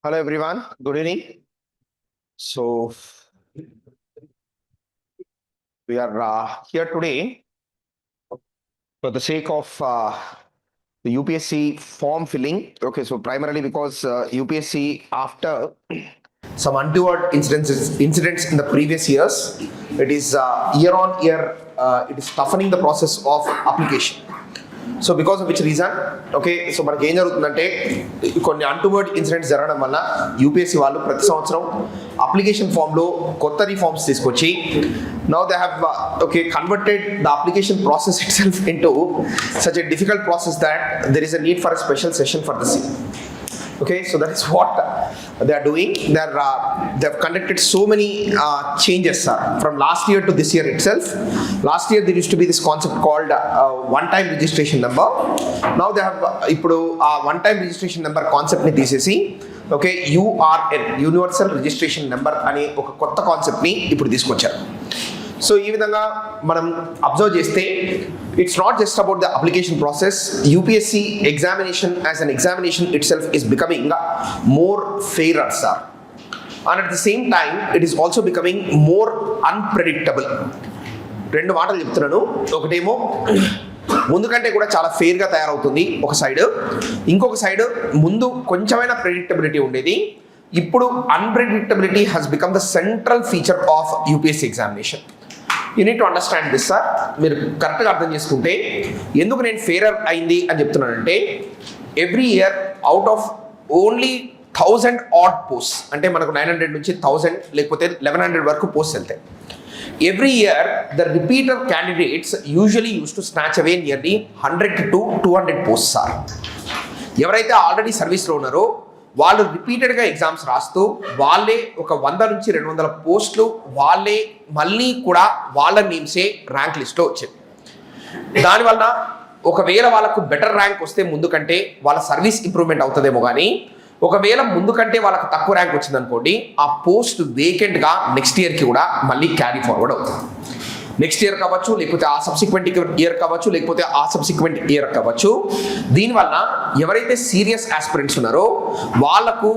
Hello everyone, good evening. So we are here today for the sake of the UPSC form filling. Okay, so primarily because UPSC after some untoward incidents in the previous years, it is year on year, it is toughening the process of application. So because of which reason okay so మనకి ఏం జరుగుతుందంటే కొన్ని untoward incidents జరగడం వల్ల UPSC వాళ్ళు ప్రతి సంవత్సరం application ఫామ్లో కొత్త రిఫార్మ్స్ తీసుకొచ్చి now they have okay converted the application process it self into such a difficult process that there is a need for a special session for the same. Okay, so that is what they are doing. They have conducted so many changes from last year to this year itself. Last year there used to be this concept called one-time registration number. Now they have one-time registration number concept ni తీసేసి okay URN universal registration number అనే ఒక కొత్త concept ని ఇప్పుడు తీసుకొచ్చారు. So ఈ విధంగా మనం అబ్జర్వ్ చేస్తే it's not just about the application process. UPSC examination as an examination itself is becoming more fairer sir, and at the same time it is also becoming more unpredictable. రెండు మాటలు చెప్తున్నాను. ఒకటేమో ముందు కంటే కూడా చాలా ఫెయిర్గా తయారవుతుంది ఒక సైడ్, ఇంకొక సైడ్ ముందు కొంచెమైనా ప్రెడిక్టబిలిటీ ఉండేది, ఇప్పుడు unpredictability has become the central feature of UPSC examination. You need to understand this sir. మీరు కరెక్ట్గా అర్థం చేసుకుంటే ఎందుకు నేను ఫెయిరర్ అయింది అని చెప్తున్నానంటే every year out of only 1000 ad post, అంటే మనకు 900 నుంచి 1000 లేకపోతే 1100 వరకు పోస్ట్ వెళ్తాయి. Every year the repeater candidates usually use to snatch away nearly 100 to 200 post sir. ఎవరైతే ఆల్రెడీ సర్వీస్లో ఉన్నారో వాళ్ళు రిపీటెడ్గా ఎగ్జామ్స్ రాస్తూ వాళ్ళే ఒక 100 నుంచి 200 పోస్టులు వాళ్ళే మళ్ళీ కూడా వాళ్ళ నేమ్సే ర్యాంక్ లిస్ట్లో వచ్చాయి. దానివల్ల ఒకవేళ వాళ్ళకు బెటర్ ర్యాంక్ వస్తే ముందు కంటే వాళ్ళ సర్వీస్ ఇంప్రూవ్మెంట్ అవుతుందేమో, కానీ ఒకవేళ ముందు కంటే వాళ్ళకి తక్కువ ర్యాంక్ వచ్చిందనుకోండి ఆ పోస్ట్ వేకెంట్గా నెక్స్ట్ ఇయర్కి కూడా మళ్ళీ క్యారీ ఫార్వర్డ్ అవుతుంది. నెక్స్ట్ ఇయర్ కావచ్చు, లేకపోతే ఆ సబ్సిక్వెంట్ ఇయర్ కావచ్చు, లేకపోతే ఆ సబ్సిక్వెంట్ ఇయర్ కావచ్చు. దీనివల్ల ఎవరైతే సీరియస్ ఆస్పిరెంట్స్ ఉన్నారో వాళ్ళకు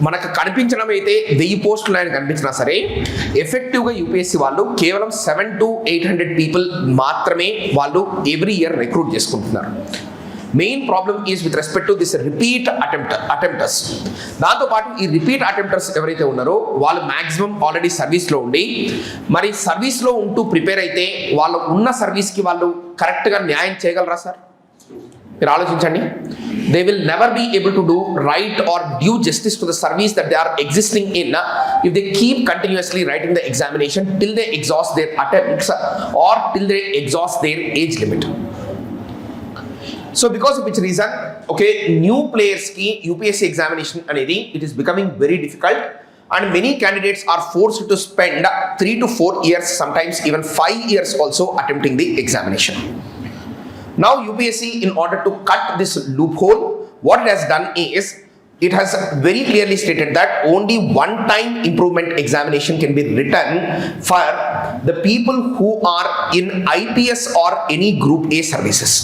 మనకు కనిపించడం అయితే 1000 పోస్టులు ఆయన కనిపించినా సరే ఎఫెక్టివ్గా యూపీఎస్సీ వాళ్ళు కేవలం 700 to 800 పీపుల్ మాత్రమే వాళ్ళు ఎవ్రీ ఇయర్ రిక్రూట్ చేసుకుంటున్నారు. Main problem is with respect to this repeat attempters. దాంతోపాటు ఈ రిపీట్ అటెంప్టర్స్ ఎవరైతే ఉన్నారో వాళ్ళు మ్యాక్సిమం ఆల్రెడీ సర్వీస్లో ఉండి మరి సర్వీస్లో ఉంటూ ప్రిపేర్ అయితే వాళ్ళు ఉన్న సర్వీస్కి వాళ్ళు కరెక్ట్గా న్యాయం చేయగలరా సార్? మీరు ఆలోచించండి. They will never be able to do right or due justice to the service that they are existing in if they keep continuously writing the examination till they exhaust their attempts or till they exhaust their age limit. So because of which reason, okay, new players ki UPSC examination anedi it is becoming very difficult, and many candidates are forced to spend 3 to 4 years, sometimes even 5 years also attempting the examination. Now UPSC, in order to cut this loophole, what it has done is it has very clearly stated that only one time improvement examination can be written for the people who are in IPS or any group A services.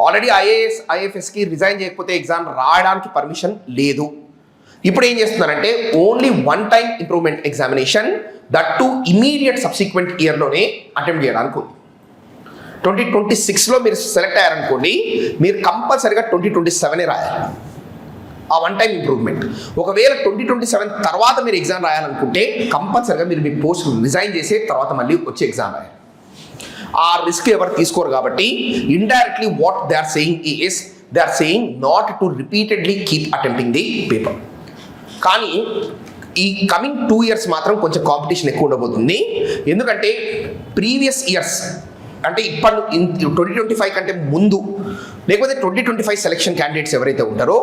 Already ఐఏఎస్కి resign చేయకపోతే exam రాయడానికి permission లేదు. ఇప్పుడు ఏం చేస్తున్నారంటే only one time improvement examination, that to immediate subsequent ఇయర్లోనే attempt చేయడానికి ఉంది. 2026లో మీరు సెలెక్ట్ అయ్యారనుకోండి, మీరు కంపల్సరీగా 2027 రాయాలి ఆ వన్ టైం ఇంప్రూవ్మెంట్. ఒకవేళ 2027 తర్వాత మీరు ఎగ్జామ్ రాయాలనుకుంటే కంపల్సరీగా మీరు మీ పోస్ట్ రిజైన్ చేసే తర్వాత మళ్ళీ వచ్చి ఎగ్జామ్ రాయాలి. ఆ రిస్క్ ఎవరు తీసుకోరు కాబట్టి indirectly what they are saying is they are saying not to repeatedly keep attempting the paper. కానీ ఈ కమింగ్ 2 years మాత్రం కొంచెం కాంపిటీషన్ ఎక్కువ ఉండబోతుంది. ఎందుకంటే ప్రీవియస్ ఇయర్స్ అంటే ఇప్పుడు 2025 కంటే ముందు లేకపోతే 2025 సెలెక్షన్ క్యాండిడేట్స్ ఎవరైతే ఉంటారో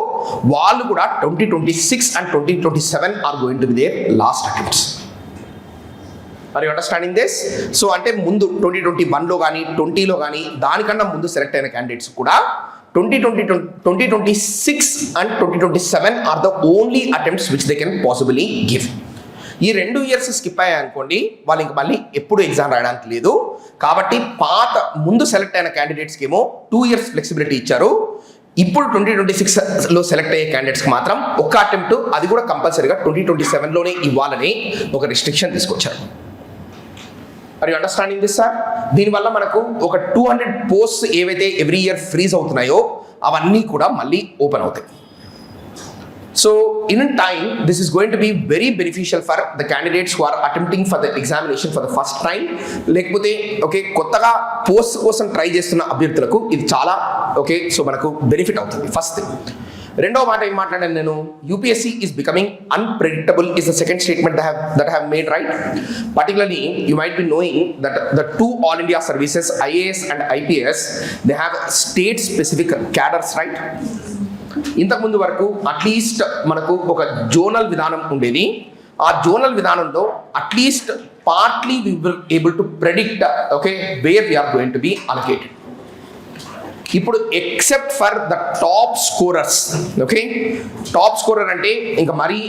వాళ్ళు కూడా 2026 and 2027 are going to be their last attempts. Are you understanding this? So అంటే ముందు 2021లో కానీ 2020లో కానీ దానికన్నా ముందు సెలెక్ట్ అయిన క్యాండిడేట్స్ కూడా 2026 and 2027 are the only attempts which they can possibly give. ఈ 2 years స్కిప్ అయ్యాయనుకోండి వాళ్ళు ఇంక మళ్ళీ ఎప్పుడు ఎగ్జామ్ రాయడానికి లేదు. కాబట్టి ముందు సెలెక్ట్ అయిన క్యాండిడేట్స్కి ఏమో 2 years ఫ్లెక్సిబిలిటీ ఇచ్చారు. ఇప్పుడు 2026లో సెలెక్ట్ అయ్యే క్యాండిడేట్స్కి మాత్రం ఒక్క అటెంప్ట్, అది కూడా కంపల్సరీగా 2027లోనే ఇవ్వాలని ఒక రిస్ట్రిక్షన్ తీసుకొచ్చారు. Are you understanding this sir? దీనివల్ల మనకు ఒక 200 పోస్ట్స్ ఏవైతే ఎవ్రీ ఇయర్ ఫ్రీజ్ అవుతున్నాయో అవన్నీ కూడా మళ్ళీ ఓపెన్ అవుతాయి. So in time, this is going to be very beneficial for the candidates who are attempting for the examination for the first time. లేకపోతే ఓకే కొత్తగా పోస్ట్ కోసం ట్రై చేస్తున్న అభ్యర్థులకు ఇది చాలా ఓకే సో మనకు బెనిఫిట్ అవుతుంది. First thing. రెండో మాట ఏం మాట్లాడాను నేను, UPSC is becoming unpredictable is the second statement that I have made, right? Particularly you might be knowing that the two all India services IAS and IPS, they have state specific cadres, right? ఇంతకుముందు వరకు at least మనకు ఒక zonal విధానం ఉండేది. ఆ zonal విధానంలో at least partly we will able to predict okay where we are going to be allocated. ఇప్పుడు except for the top scorers, okay top scorer అంటే ఇంకా మరీ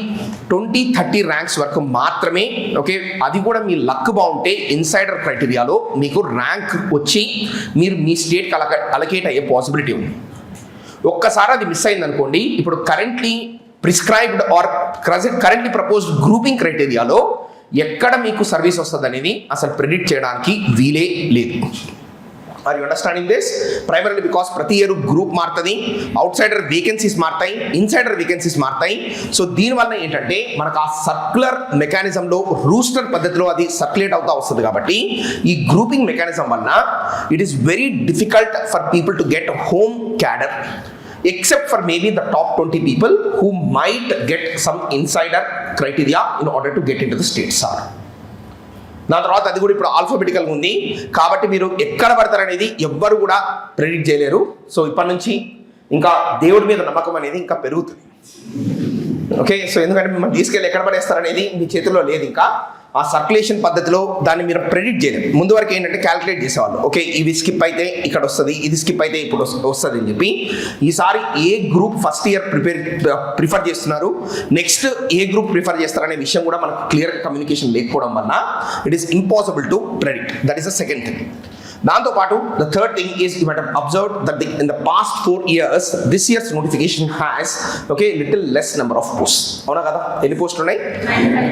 20-30 ర్యాంక్స్ వరకు మాత్రమే, ఓకే అది కూడా మీ లక్ బాగుంటే ఇన్సైడర్ క్రైటీరియాలో మీకు ర్యాంక్ వచ్చి మీరు మీ స్టేట్కి అలకేట్ అయ్యే పాసిబిలిటీ ఉంది. ఒక్కసారి అది మిస్ అయింది అనుకోండి, ఇప్పుడు currently prescribed or currently proposed grouping క్రైటీరియాలో ఎక్కడ మీకు సర్వీస్ వస్తుంది అనేది అసలు ప్రెడిక్ట్ చేయడానికి వీలే లేదు. Are you understanding this? Primarily because ప్రతి ఇయర్ గ్రూప్ మారుతుంది, అవుట్ సైడర్ వేకెన్సీస్ మారుతాయి, ఇన్సైడర్ వేకెన్సీస్ మారుతాయి. సో దీనివల్ల ఏంటంటే మనకు ఆ సర్క్యులర్ మెకానిజంలో రూస్టర్ పద్ధతిలో అది సర్క్యులేట్ అవుతా వస్తుంది. కాబట్టి ఈ గ్రూపింగ్ మెకానిజం వలన it is very difficult for people to get home cadre except for maybe the top 20 people who might get some insider criteria in order to get into the state SAR. దాని తర్వాత అది కూడా ఇప్పుడు ఆల్ఫాబెటికల్గా ఉంది కాబట్టి మీరు ఎక్కడ పడతారనేది ఎవ్వరు కూడా ప్రెడిక్ట్ చేయలేరు. సో ఇప్పటి నుంచి ఇంకా దేవుడి మీద నమ్మకం అనేది ఇంకా పెరుగుతుంది. ఓకే సో ఎందుకంటే మిమ్మల్ని తీసుకెళ్ళి ఎక్కడ పడేస్తారనేది మీ చేతుల్లో లేదు. ఇంకా ఆ సర్క్యులేషన్ పద్ధతిలో దాన్ని మీరు ప్రెడిక్ట్ చేయలేరు. ముందు వరకు ఏంటంటే క్యాలిక్యులేట్ చేసేవాళ్ళు, ఓకే ఇవి స్కిప్ అయితే ఇక్కడ వస్తుంది, ఇది స్కిప్ అయితే ఇప్పుడు వస్తుంది అని చెప్పి. ఈసారి ఏ గ్రూప్ ఫస్ట్ ఇయర్ ప్రిఫర్ చేస్తున్నారు, నెక్స్ట్ ఏ గ్రూప్ ప్రిఫర్ చేస్తారనే విషయం కూడా మనకు క్లియర్ కమ్యూనికేషన్ లేకపోవడం వల్ల it is impossible to predict. That is the second thing. దాంతోపాటు the third thing is you might have observed that in the past 4 years this years notification has okay little less number of posts. అవునా కదా? ఎన్ని పోస్టులు ఉన్నాయి?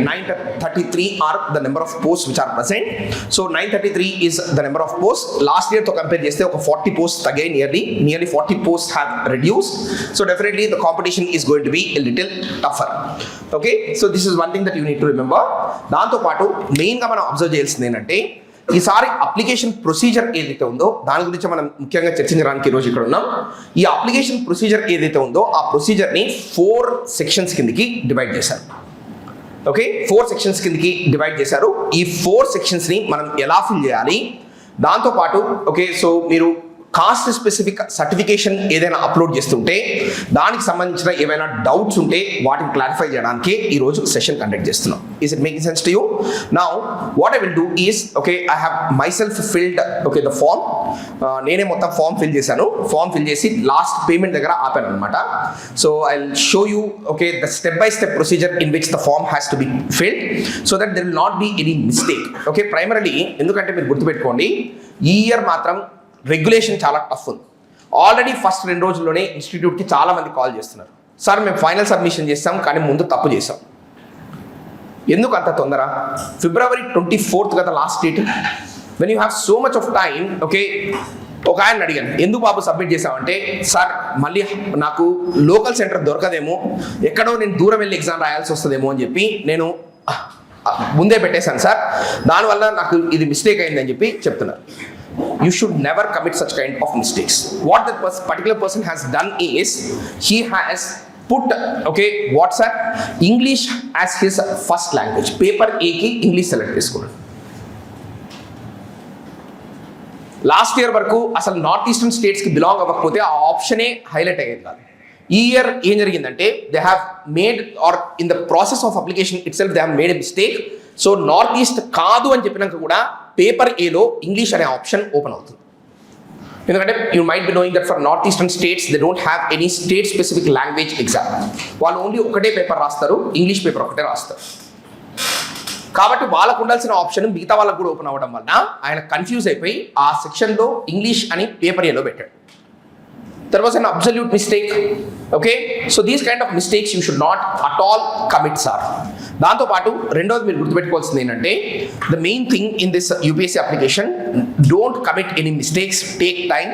933 are the number of posts which are present. So 933 is the number of post. Last ఇయర్తో compare చేస్తే ఒక 40 post తగ్గాయి, nearly 40 post have reduced. So definitely the competition is going to be a little tougher. Okay so this is one thing that you need to remember. దాంతోపాటు మెయిన్గా మనం observe చేయాల్సింది ఏంటంటే ఈసారి అప్లికేషన్ ప్రొసీజర్ ఏదైతే ఉందో దాని గురించి మనం ముఖ్యంగా చర్చించడానికి ఈరోజు ఇక్కడ ఉన్నాం. ఈ అప్లికేషన్ ప్రొసీజర్ ఏదైతే ఉందో ఆ ప్రొసీజర్ని 4 సెక్షన్స్ కిందకి డివైడ్ చేశారు. ఓకే 4 సెక్షన్స్ కిందకి డివైడ్ చేశారు. ఈ 4 సెక్షన్స్ని మనం ఎలా ఫిల్ చేయాలి, దాంతోపాటు ఓకే సో మీరు కాస్ట్ స్పెసిఫిక్ సర్టిఫికేషన్ ఏదైనా అప్లోడ్ చేస్తుంటే దానికి సంబంధించిన ఏమైనా డౌట్స్ ఉంటే వాటిని క్లారిఫై చేయడానికి ఈరోజు సెషన్ కండక్ట్ చేస్తున్నాం. Is it making sense to you? Now what I will do is okay I have myself filled okay the form. నేనే మొత్తం ఫామ్ ఫిల్ చేశాను. ఫామ్ ఫిల్ చేసి లాస్ట్ పేమెంట్ దగ్గర ఆపాను అనమాట. So I will show you okay the step by step procedure in which the form has to be filled so that there will not be any mistake. Okay primarily ఎందుకంటే మీరు గుర్తుపెట్టుకోండి ఈ year మాత్రం regulation చాలా tough ఉంది. Already first 2 రోజుల్లోనే ఇన్స్టిట్యూట్కి చాలా మంది కాల్ చేస్తున్నారు, సార్ మేము ఫైనల్ సబ్మిషన్ చేస్తాం కానీ ముందు తప్పు చేసాం. ఎందుకు అంత తొందర? February 24th కదా last date. When you have so much of time okay ఒక ఆయన అడిగాను ఎందుకు బాబు సబ్మిట్ చేసామంటే, సార్ మళ్ళీ నాకు లోకల్ సెంటర్ దొరకదేమో, ఎక్కడో నేను దూరం వెళ్ళి ఎగ్జామ్ రాయాల్సి వస్తుందేమో అని చెప్పి నేను ముందే పెట్టేశాను సార్, దానివల్ల నాకు ఇది మిస్టేక్ అయిందని చెప్పి చెప్తున్నారు. You should never commit such kind of mistakes. What that particular person has done is he has put okay what's that English as his first language. Paper A ki English select చేసుకున్నాడు. Last year వరకు అసలు north eastern స్టేట్స్కి belong అవ్వకపోతే ఆ ఆప్షనే highlight అయ్యేది కాదు. ఈ year ఏం జరిగిందంటే they have made or in the process of application itself they have made a mistake. So north east కాదు అని చెప్పినాక కూడా పేపర్ ఏలో ఇంగ్లీష్ అనే ఆప్షన్ ఓపెన్ అవుతుంది. ఎందుకంటే you might be knowing that for north eastern states they don't have any state specific language exam. వాళ్ళు only ఒకటే పేపర్ రాస్తారు, ఇంగ్లీష్ పేపర్ ఒకటే రాస్తారు. కాబట్టి వాళ్ళకు ఉండాల్సిన ఆప్షన్ మిగతా వాళ్ళకు కూడా ఓపెన్ అవ్వడం వలన ఆయన కన్ఫ్యూజ్ అయిపోయి ఆ సెక్షన్లో ఇంగ్లీష్ అని పేపర్ ఏలో పెట్టాడు. there was an absolute mistake. Okay, so these kind of mistakes you should not at all commit, sir. దాంతో పాటు రెండోది మీరు గుర్తుపెట్టుకోవాల్సింది ఏంటంటే the main thing in this UPSC application, don't commit any mistakes, take time.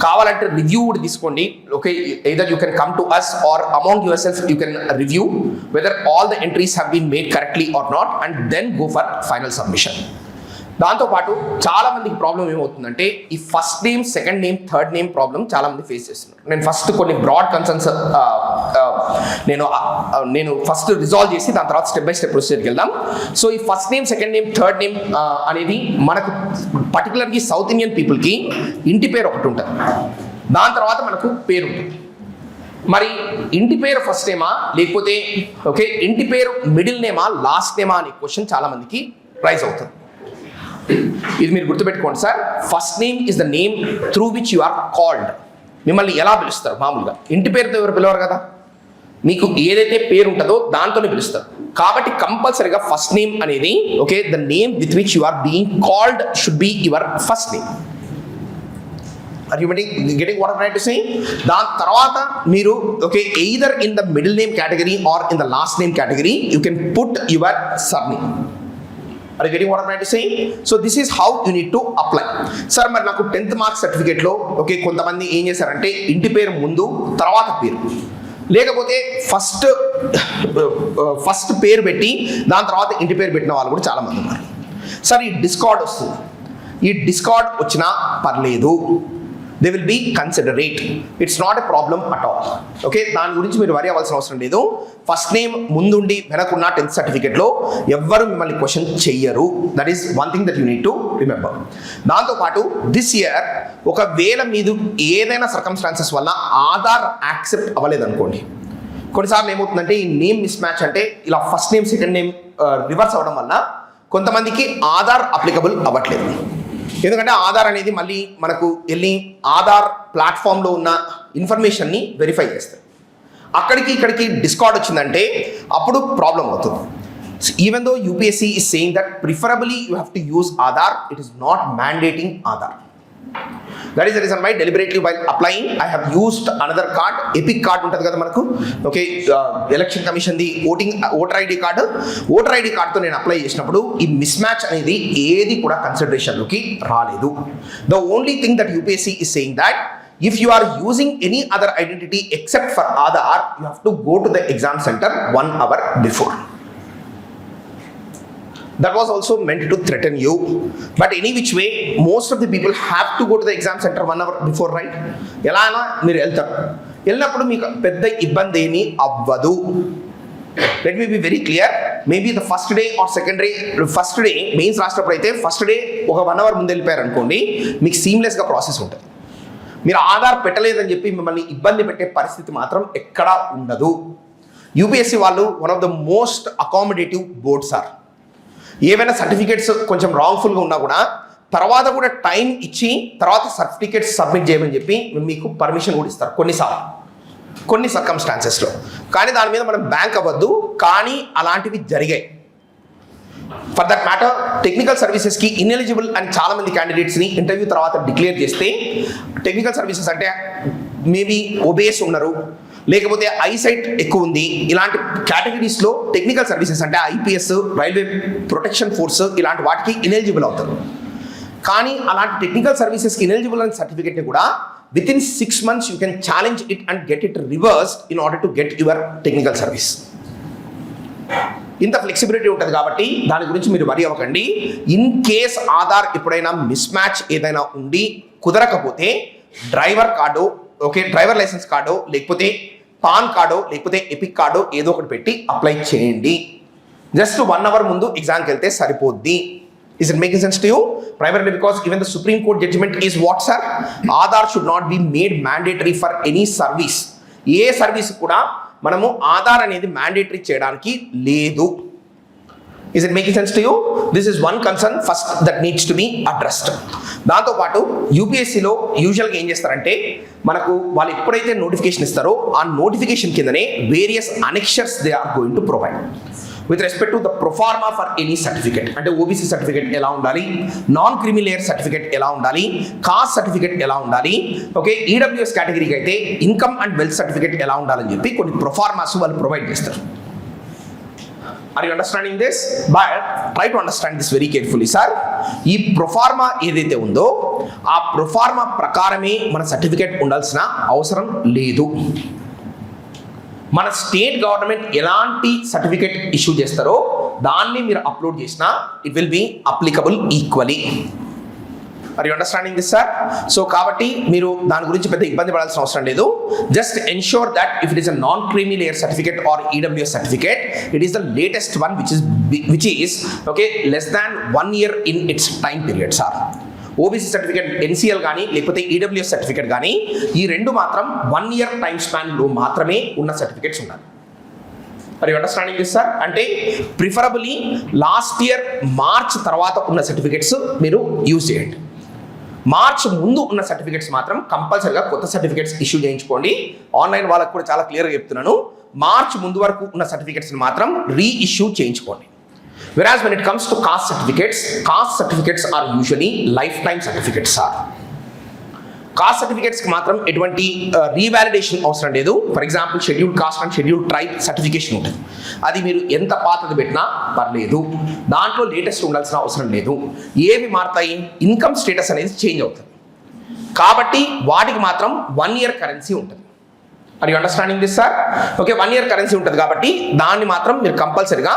కావాలంటే review కూడా తీసుకోండి. Okay, either you can come to us or among yourself you can review whether all the entries have been made correctly or not and then go for final submission. దాంతోపాటు చాలా మందికి problem ఏమవుతుందంటే ఈ first name, second name, third name problem చాలా మంది face చేస్తున్నారు. నేను first కొన్ని బ్రాడ్ కన్సర్న్స్ నేను ఫస్ట్ రిజాల్వ్ చేసి దాని తర్వాత స్టెప్ బై స్టెప్ ప్రొసీజర్కి వెళ్దాం. సో ఈ first name, second name, third name అనేది మనకు పర్టికులర్గా సౌత్ ఇండియన్ పీపుల్కి ఇంటి పేరు ఒకటి ఉంటుంది, దాని తర్వాత మనకు పేరు ఉంటుంది. మరి ఇంటి పేరు ఫస్ట్ నేమా లేకపోతే ఓకే ఇంటి పేరు మిడిల్ నేమా లాస్ట్ నేమా అనే క్వశ్చన్ చాలా మందికి రైజ్ అవుతుంది. ఇది మీరు గుర్తుపెట్టుకోండి sir. First name is the name through which you are called. మిమ్మల్ని ఎలా పిలుస్తారు? మామూలుగా ఇంటి పేరుతో ఎవరు పిలవరు కదా, మీకు ఏదైతే పేరు ఉంటుందో దాంతోనే పిలుస్తారు. కాబట్టి కంపల్సరీగా ఫస్ట్ నేమ్ అనేది okay the name with which you are being called should be your first name. Are you getting what I trying to say? దాని తర్వాత మీరు okay either in the middle name category or in the last name category you can put your surname. Are you getting what I'm trying to say? So this is how you need to apply. Sir మరి నాకు 10th marks సర్టిఫికేట్లో okay కొంతమంది ఏం చేశారంటే ఇంటి పేరు ముందు తర్వాత పేరు, లేకపోతే ఫస్ట్ పేరు పెట్టి దాని తర్వాత ఇంటి పేరు పెట్టిన వాళ్ళు కూడా చాలామంది ఉన్నారు. సార్ ఈ డిస్కార్డ్ వస్తుంది, ఈ డిస్కార్డ్ వచ్చినా పర్లేదు, they will be considerate, it's not a problem at all. Okay, దాని గురించి మీరు వరి అవ్వాల్సిన అవసరం లేదు. ఫస్ట్ నేమ్ ముందుండి వెనకున్న 10th సర్టిఫికేట్లో ఎవ్వరు మిమ్మల్ని క్వశ్చన్ చెయ్యరు. That is one thing that you need to remember. దాంతోపాటు దిస్ ఇయర్ ఒకవేళ మీరు ఏదైనా సర్కమ్స్టాన్సెస్ వల్ల ఆధార్ యాక్సెప్ట్ అవ్వలేదనుకోండి, కొన్నిసార్లు ఏమవుతుందంటే ఈ నేమ్ మిస్ మ్యాచ్ అంటే ఇలా first name second name reverse అవ్వడం వల్ల కొంతమందికి ఆధార్ అప్లికబుల్ అవ్వట్లేదు. ఎందుకంటే ఆధార్ అనేది మళ్ళీ మనకు వెళ్ళి ఆధార్ ప్లాట్ఫామ్లో ఉన్న ఇన్ఫర్మేషన్ని వెరిఫై చేస్తారు. అక్కడికి ఇక్కడికి డిస్కార్డ్ వచ్చిందంటే అప్పుడు ప్రాబ్లం అవుతుంది. Even though UPSC is saying that preferably you have to use Aadhaar, it is not mandating Aadhaar. That is the reason why deliberately while applying I have used another card, EPIC card ఉంటుంది కదా మనకు, okay election కమిషన్ది voter ID card. Voter ID కార్డుతో నేను apply చేసినప్పుడు ఈ miss match అనేది ఏది కూడా కన్సిడరేషన్లోకి రాలేదు. The only thing that UPSC is saying that if you are using any other identity except for Aadhaar, you have to go to the exam center 1 hour before. That was also meant to threaten you, but any which way most of the people have to go to the exam center 1 hour before, right? ఎలా అయినా మీరు వెళ్తారు, వెళ్ళినప్పుడు మీకు పెద్ద ఇబ్బంది ఏమీ అవ్వదు. Let me B very clear, maybe the first day or second day, first day mains రాసినప్పుడు అయితే ఫస్ట్ డే ఒక 1 hour ముందు వెళ్ళిపోయారు అనుకోండి, మీకు సీమ్లెస్గా ప్రాసెస్ ఉంటుంది. మీరు ఆధార్ పెట్టలేదని చెప్పి మిమ్మల్ని ఇబ్బంది పెట్టే పరిస్థితి మాత్రం ఎక్కడా ఉండదు. యూపీఎస్సీ వాళ్ళు one of the most accommodative boards are. ఏవైనా సర్టిఫికేట్స్ కొంచెం రాంగ్ఫుల్గా ఉన్నా కూడా తర్వాత కూడా టైం ఇచ్చి తర్వాత సర్టిఫికేట్స్ సబ్మిట్ చేయమని చెప్పి మీకు పర్మిషన్ కూడా ఇస్తారు కొన్నిసార్లు, కొన్ని సర్కమ్స్టాన్సెస్లో. కానీ దాని మీద మనం బ్యాంక్ అవ్వద్దు, కానీ అలాంటివి జరిగాయి. ఫర్ దట్ మ్యాటర్ టెక్నికల్ సర్వీసెస్కి ఇన్ఎలిజిబుల్ అని చాలామంది క్యాండిడేట్స్ని ఇంటర్వ్యూ తర్వాత డిక్లేర్ చేస్తే, టెక్నికల్ సర్వీసెస్ అంటే మేబీ ఒబేస్ ఉన్నారు, లేకపోతే ఐసైట్ ఎక్కువ ఉంది, ఇలాంటి కేటగిరీస్లో టెక్నికల్ సర్వీసెస్ అంటే ఐపీఎస్, రైల్వే ప్రొటెక్షన్ ఫోర్స్ ఇలాంటి వాటికి ఇన్ఎలిజిబుల్ అవుతారు. కానీ అలాంటి టెక్నికల్ సర్వీసెస్కి ఇన్ఎలిజిబుల్ అనే సర్టిఫికేట్ని కూడా with in 6 months you can challenge it and get it reversed in order to get your technical service. ఇంత ఫ్లెక్సిబిలిటీ ఉంటుంది కాబట్టి దాని గురించి మీరు వరి అవ్వకండి. ఇన్ కేస్ ఆధార్ ఎప్పుడైనా మిస్ మ్యాచ్ ఏదైనా ఉండి కుదరకపోతే driver card, okay driver licence card, లేకపోతే పాన్ కార్డు, లేకపోతే ఎపిక్ కార్డు ఏదో ఒకటి పెట్టి అప్లై చేయండి. జస్ట్ 1 hour ముందు ఎగ్జామ్కి వెళ్తే సరిపోద్ది. Is it making sense to you? Primarily because even the Supreme Court judgment is what, sir? Aadhaar should not be made mandatory for any service. A service కూడా మనము ఆధార్ అనేది మ్యాండేటరీ చేయడానికి లేదు. Is it making sense to you? This is one concern first that needs to be addressed. దాంతోపాటు యూపీఎస్సీలో యూజువల్గా ఏం చేస్తారంటే మనకు వాళ్ళు ఎప్పుడైతే నోటిఫికేషన్ ఇస్తారో ఆ నోటిఫికేషన్ కిందనే various annexures they are going to provide. With respect to the proforma for any certificate. అంటే ఓబీసీ సర్టిఫికేట్ ఎలా ఉండాలి, నాన్ క్రిమి లేయర్ సర్టిఫికేట్ ఎలా ఉండాలి, కాస్ట్ సర్టిఫికేట్ ఎలా ఉండాలి, ఓకే, ఈడబ్ల్యూఎస్ కేటగిరీకి అయితే ఇన్కమ్ అండ్ వెల్త్ సర్టిఫికేట్ ఎలా ఉండాలని చెప్పి కొన్ని ప్రొఫార్మాస్ వాళ్ళు ప్రొవైడ్ చేస్తారు. Are you understanding this? But try to understand this very carefully, sir. ఈ ప్రొఫార్మా ఏదైతే ఉందో ఆ ప్రొఫార్మా ప్రకారమే మన సర్టిఫికేట్ ఉండాల్సిన అవసరం లేదు. మన స్టేట్ గవర్నమెంట్ ఎలాంటి సర్టిఫికేట్ ఇష్యూ చేస్తారో దాన్ని మీరు అప్లోడ్ చేసినా it will be applicable equally. Are you understanding this sir? So కాబట్టి మీరు దాని గురించి పెద్ద ఇబ్బంది పడాల్సిన అవసరం లేదు. Just ensure that if it is a non creamy layer certificate or EWS certificate, it is the latest one which is okay less than 1 year in its time period, sir. OBC certificate NCL కానీ లేకపోతే EWS certificate కానీ ఈ రెండు మాత్రం 1 year time స్పాన్లో మాత్రమే ఉన్న certificates ఉండాలి. Are you understanding this sir? అంటే ప్రిఫరబుల్లీ లాస్ట్ ఇయర్ మార్చ్ తర్వాత ఉన్న సర్టిఫికేట్స్ మీరు యూజ్ చేయండి. మార్చ్ ముందు ఉన్న సర్టిఫికేట్స్ మాత్రం కంపల్సరీగా కొత్త సర్టిఫికేట్స్ ఇష్యూ చేయించుకోండి. ఆన్లైన్ వాళ్ళకు కూడా చాలా క్లియర్గా చెప్తున్నాను, మార్చ్ ముందు వరకు ఉన్న సర్టిఫికేట్స్ని మాత్రం రీఇష్యూ చేయించుకోండి. Whereas when it comes to caste certificates are usually lifetime certificates, sir. Caste సర్టిఫికేట్స్కి మాత్రం ఎటువంటి రీవాలిడేషన్ అవసరం లేదు. For example schedule caste and schedule tribe certification ఉంటుంది, అది మీరు ఎంత పాతది పెట్టినా పర్లేదు, దాంట్లో లేటెస్ట్ ఉండాల్సిన అవసరం లేదు. ఏవి మారుతాయి? ఇన్కమ్ స్టేటస్ అనేది చేంజ్ అవుతుంది కాబట్టి వాటికి మాత్రం 1 year కరెన్సీ ఉంటుంది. Are you understanding this sir? Okay, 1 year currency ఉంటుంది కాబట్టి దాన్ని మాత్రం మీరు కంపల్సరీగా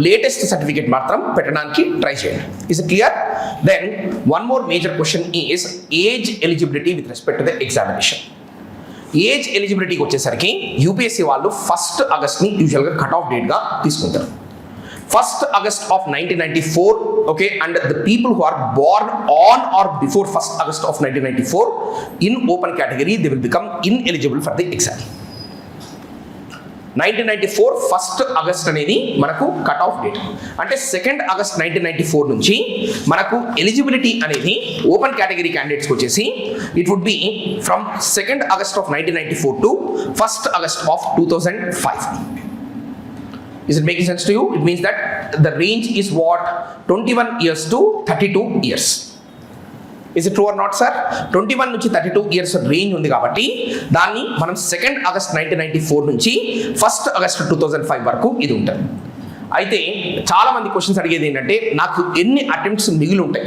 లేటెస్ట్ సర్టిఫికేట్ మాత్రం పెట్టడానికి ట్రై చేయండి. Is it clear? Then one more major question is age eligibility with respect to the examination. Age ఎలిజిబిలిటీకి వచ్చేసరికి యూపీఎస్సీ వాళ్ళు 1st August యూజువల్గా కట్ ఆఫ్ డేట్గా తీసుకుంటారు. 1st August of 1994, okay, and the people who are born on or before 1st August of 1994 in open category, they will become ineligible for the exam. 1994 1st August అనేది మనకు cut off date. అంటే 2nd August 1994 నుంచి మనకు eligibility అనేది open category క్యాండిడేట్స్కి వచ్చేసి it would be from 2nd August of 1994 to 1st August of 2005. Is it making sense to you? It means that the range is what? 21 years to 32 years. Is it true or not, sir? 21 నుంచి 32 years range ఉంది కాబట్టి దాన్ని మనం 2nd August 1994 నుంచి 1st August 2005 వరకు ఇది ఉంటుంది. అయితే చాలా మంది క్వశ్చన్స్ అడిగేది ఏంటంటే నాకు ఎన్ని అటెంప్ట్స్ మిగిలి ఉంటాయి.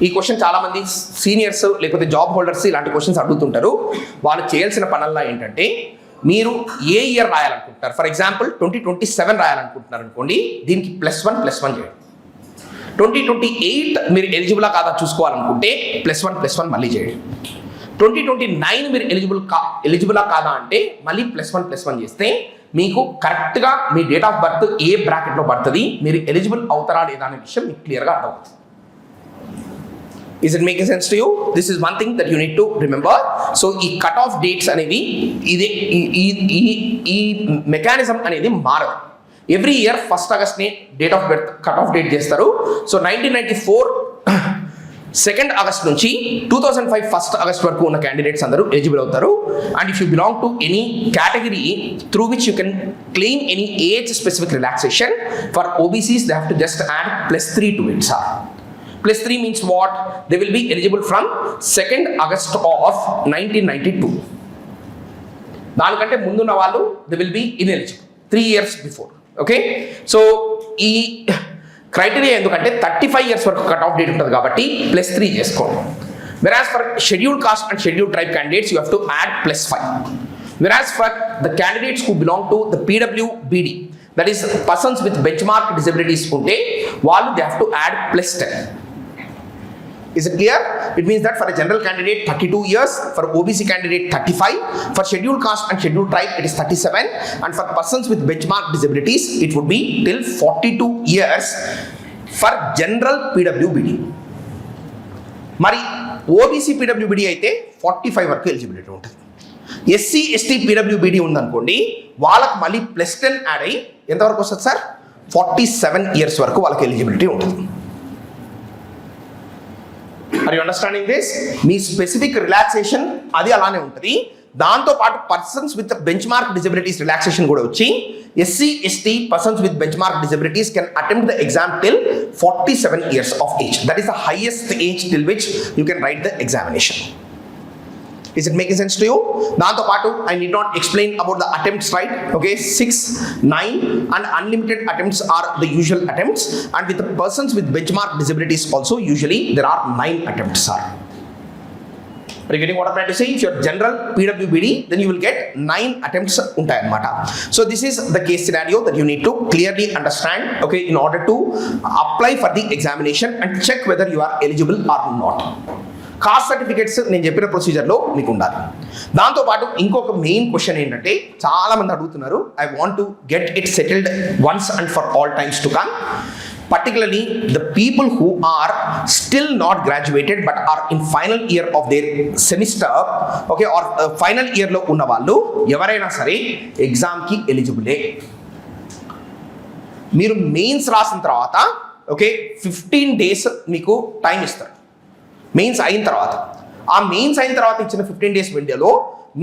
ఈ క్వశ్చన్ చాలా మంది సీనియర్స్ లేకపోతే జాబ్ హోల్డర్స్ ఇలాంటి క్వశ్చన్స్ అడుగుతుంటారు. వాళ్ళు చేయాల్సిన పనుల్లో ఏంటంటే మీరు ఏ ఇయర్ రాయాలనుకుంటున్నారు, ఫర్ ఎగ్జాంపుల్ 2027 రాయాలనుకుంటున్నారు అనుకోండి, దీనికి +1 చేయండి. 2028 మీరు ఎలిజిబులా కాదా చూసుకోవాలనుకుంటే +1 మళ్ళీ చేయండి. 2029 మీరు ఎలిజిబులా కాదా అంటే మళ్ళీ +1 చేస్తే మీకు కరెక్ట్గా మీ డేట్ ఆఫ్ బర్త్ ఏ బ్రాకెట్లో పడుతుంది, మీరు ఎలిజిబుల్ అవుతారా లేదా అనే విషయం మీకు క్లియర్గా అర్థమవుతుంది. Is it making sense to you? This is one thing that you need to remember. So ఈ కట్ ఆఫ్ డేట్స్ అనేవి ఇది ఈ మెకానిజం అనేది మారదు. Every year 1st August date of birth cut off date చేస్తారు. సో 1994 2nd August నుంచి 2005 1st August వరకు ఉన్న క్యాండిడేట్స్ అందరూ ఎలిజిబుల్ అవుతారు. And if you belong to any category through which you can claim any age specific relaxation for OBCs, they have to just add +3 to it, sir. +3 means what? They will be eligible from 2nd August of 1992. దానికంటే ముందున్న వాళ్ళు they will be ineligible 3 years before. Okay, so ఈ criteria ఎందుకంటే 35 years వరకు cut off date ఉంటుంది కాబట్టి +3 చేసుకోండి. Whereas for scheduled caste and scheduled tribe candidates you have to add +5. Whereas for the candidates who belong to the PWBD, that is persons with benchmark disabilities ఉంటే వాళ్ళు they have to add +10. Is it clear? It means that for a general candidate 32 years, for OBC candidate 35, for scheduled caste and scheduled tribe it is 37, and for persons with benchmark disabilities it would be till 42 years for general PWBD. మరి OBC PWBD అయితే 45 వరకు eligibility ఉంటుంది. SC ST PWBD ఉందనుకోండి, వాళ్ళకి మళ్ళీ +10 add అయ్యి ఎంతవరకు వస్తుంది సార్? 47 years వరకు వాళ్ళకి ఎలిజిబిలిటీ ఉంటుంది. Are you understanding this? Me specific relaxation అది అలానే ఉంటుంది, దాంతో పాటు persons with bench mark disabilities relaxation కూడా వచ్చి SC ST persons with bench mark disabilities can attempt the exam till 47 years of age. That is the highest age till which you can write the examination. Is it making sense to you? దాంతో పాటు I need not explain about the attempts, right? Okay, 6, 9 and unlimited attempts are the usual attempts, and with the persons with benchmark disabilities also usually there are 9 attempts are. Are you getting what I'm trying to say? If you're general PWBD, then you will get 9 attempts untayannamata. So this is the case scenario that you need to clearly understand, okay, in order to apply for the examination and check whether you are eligible or not. Cost certificates నేను చెప్పిన ప్రొసీజర్లో మీకు ఉండాలి. దాంతోపాటు ఇంకొక main question ఏంటంటే చాలామంది అడుగుతున్నారు, I want to get it settled once and for all times to come. Particularly the people who are still not graduated but are in final year of their semester, okay, or final year లో ఉన్న వాళ్ళు ఎవరైనా సరే ఎగ్జామ్కి ఎలిజిబులే. మీరు mains రాసిన తర్వాత okay 15 days మీకు టైం ఇస్తారు మెయిన్స్ అయిన తర్వాత. ఆ మెయిన్స్ అయిన తర్వాత ఇచ్చిన 15 days విండోలో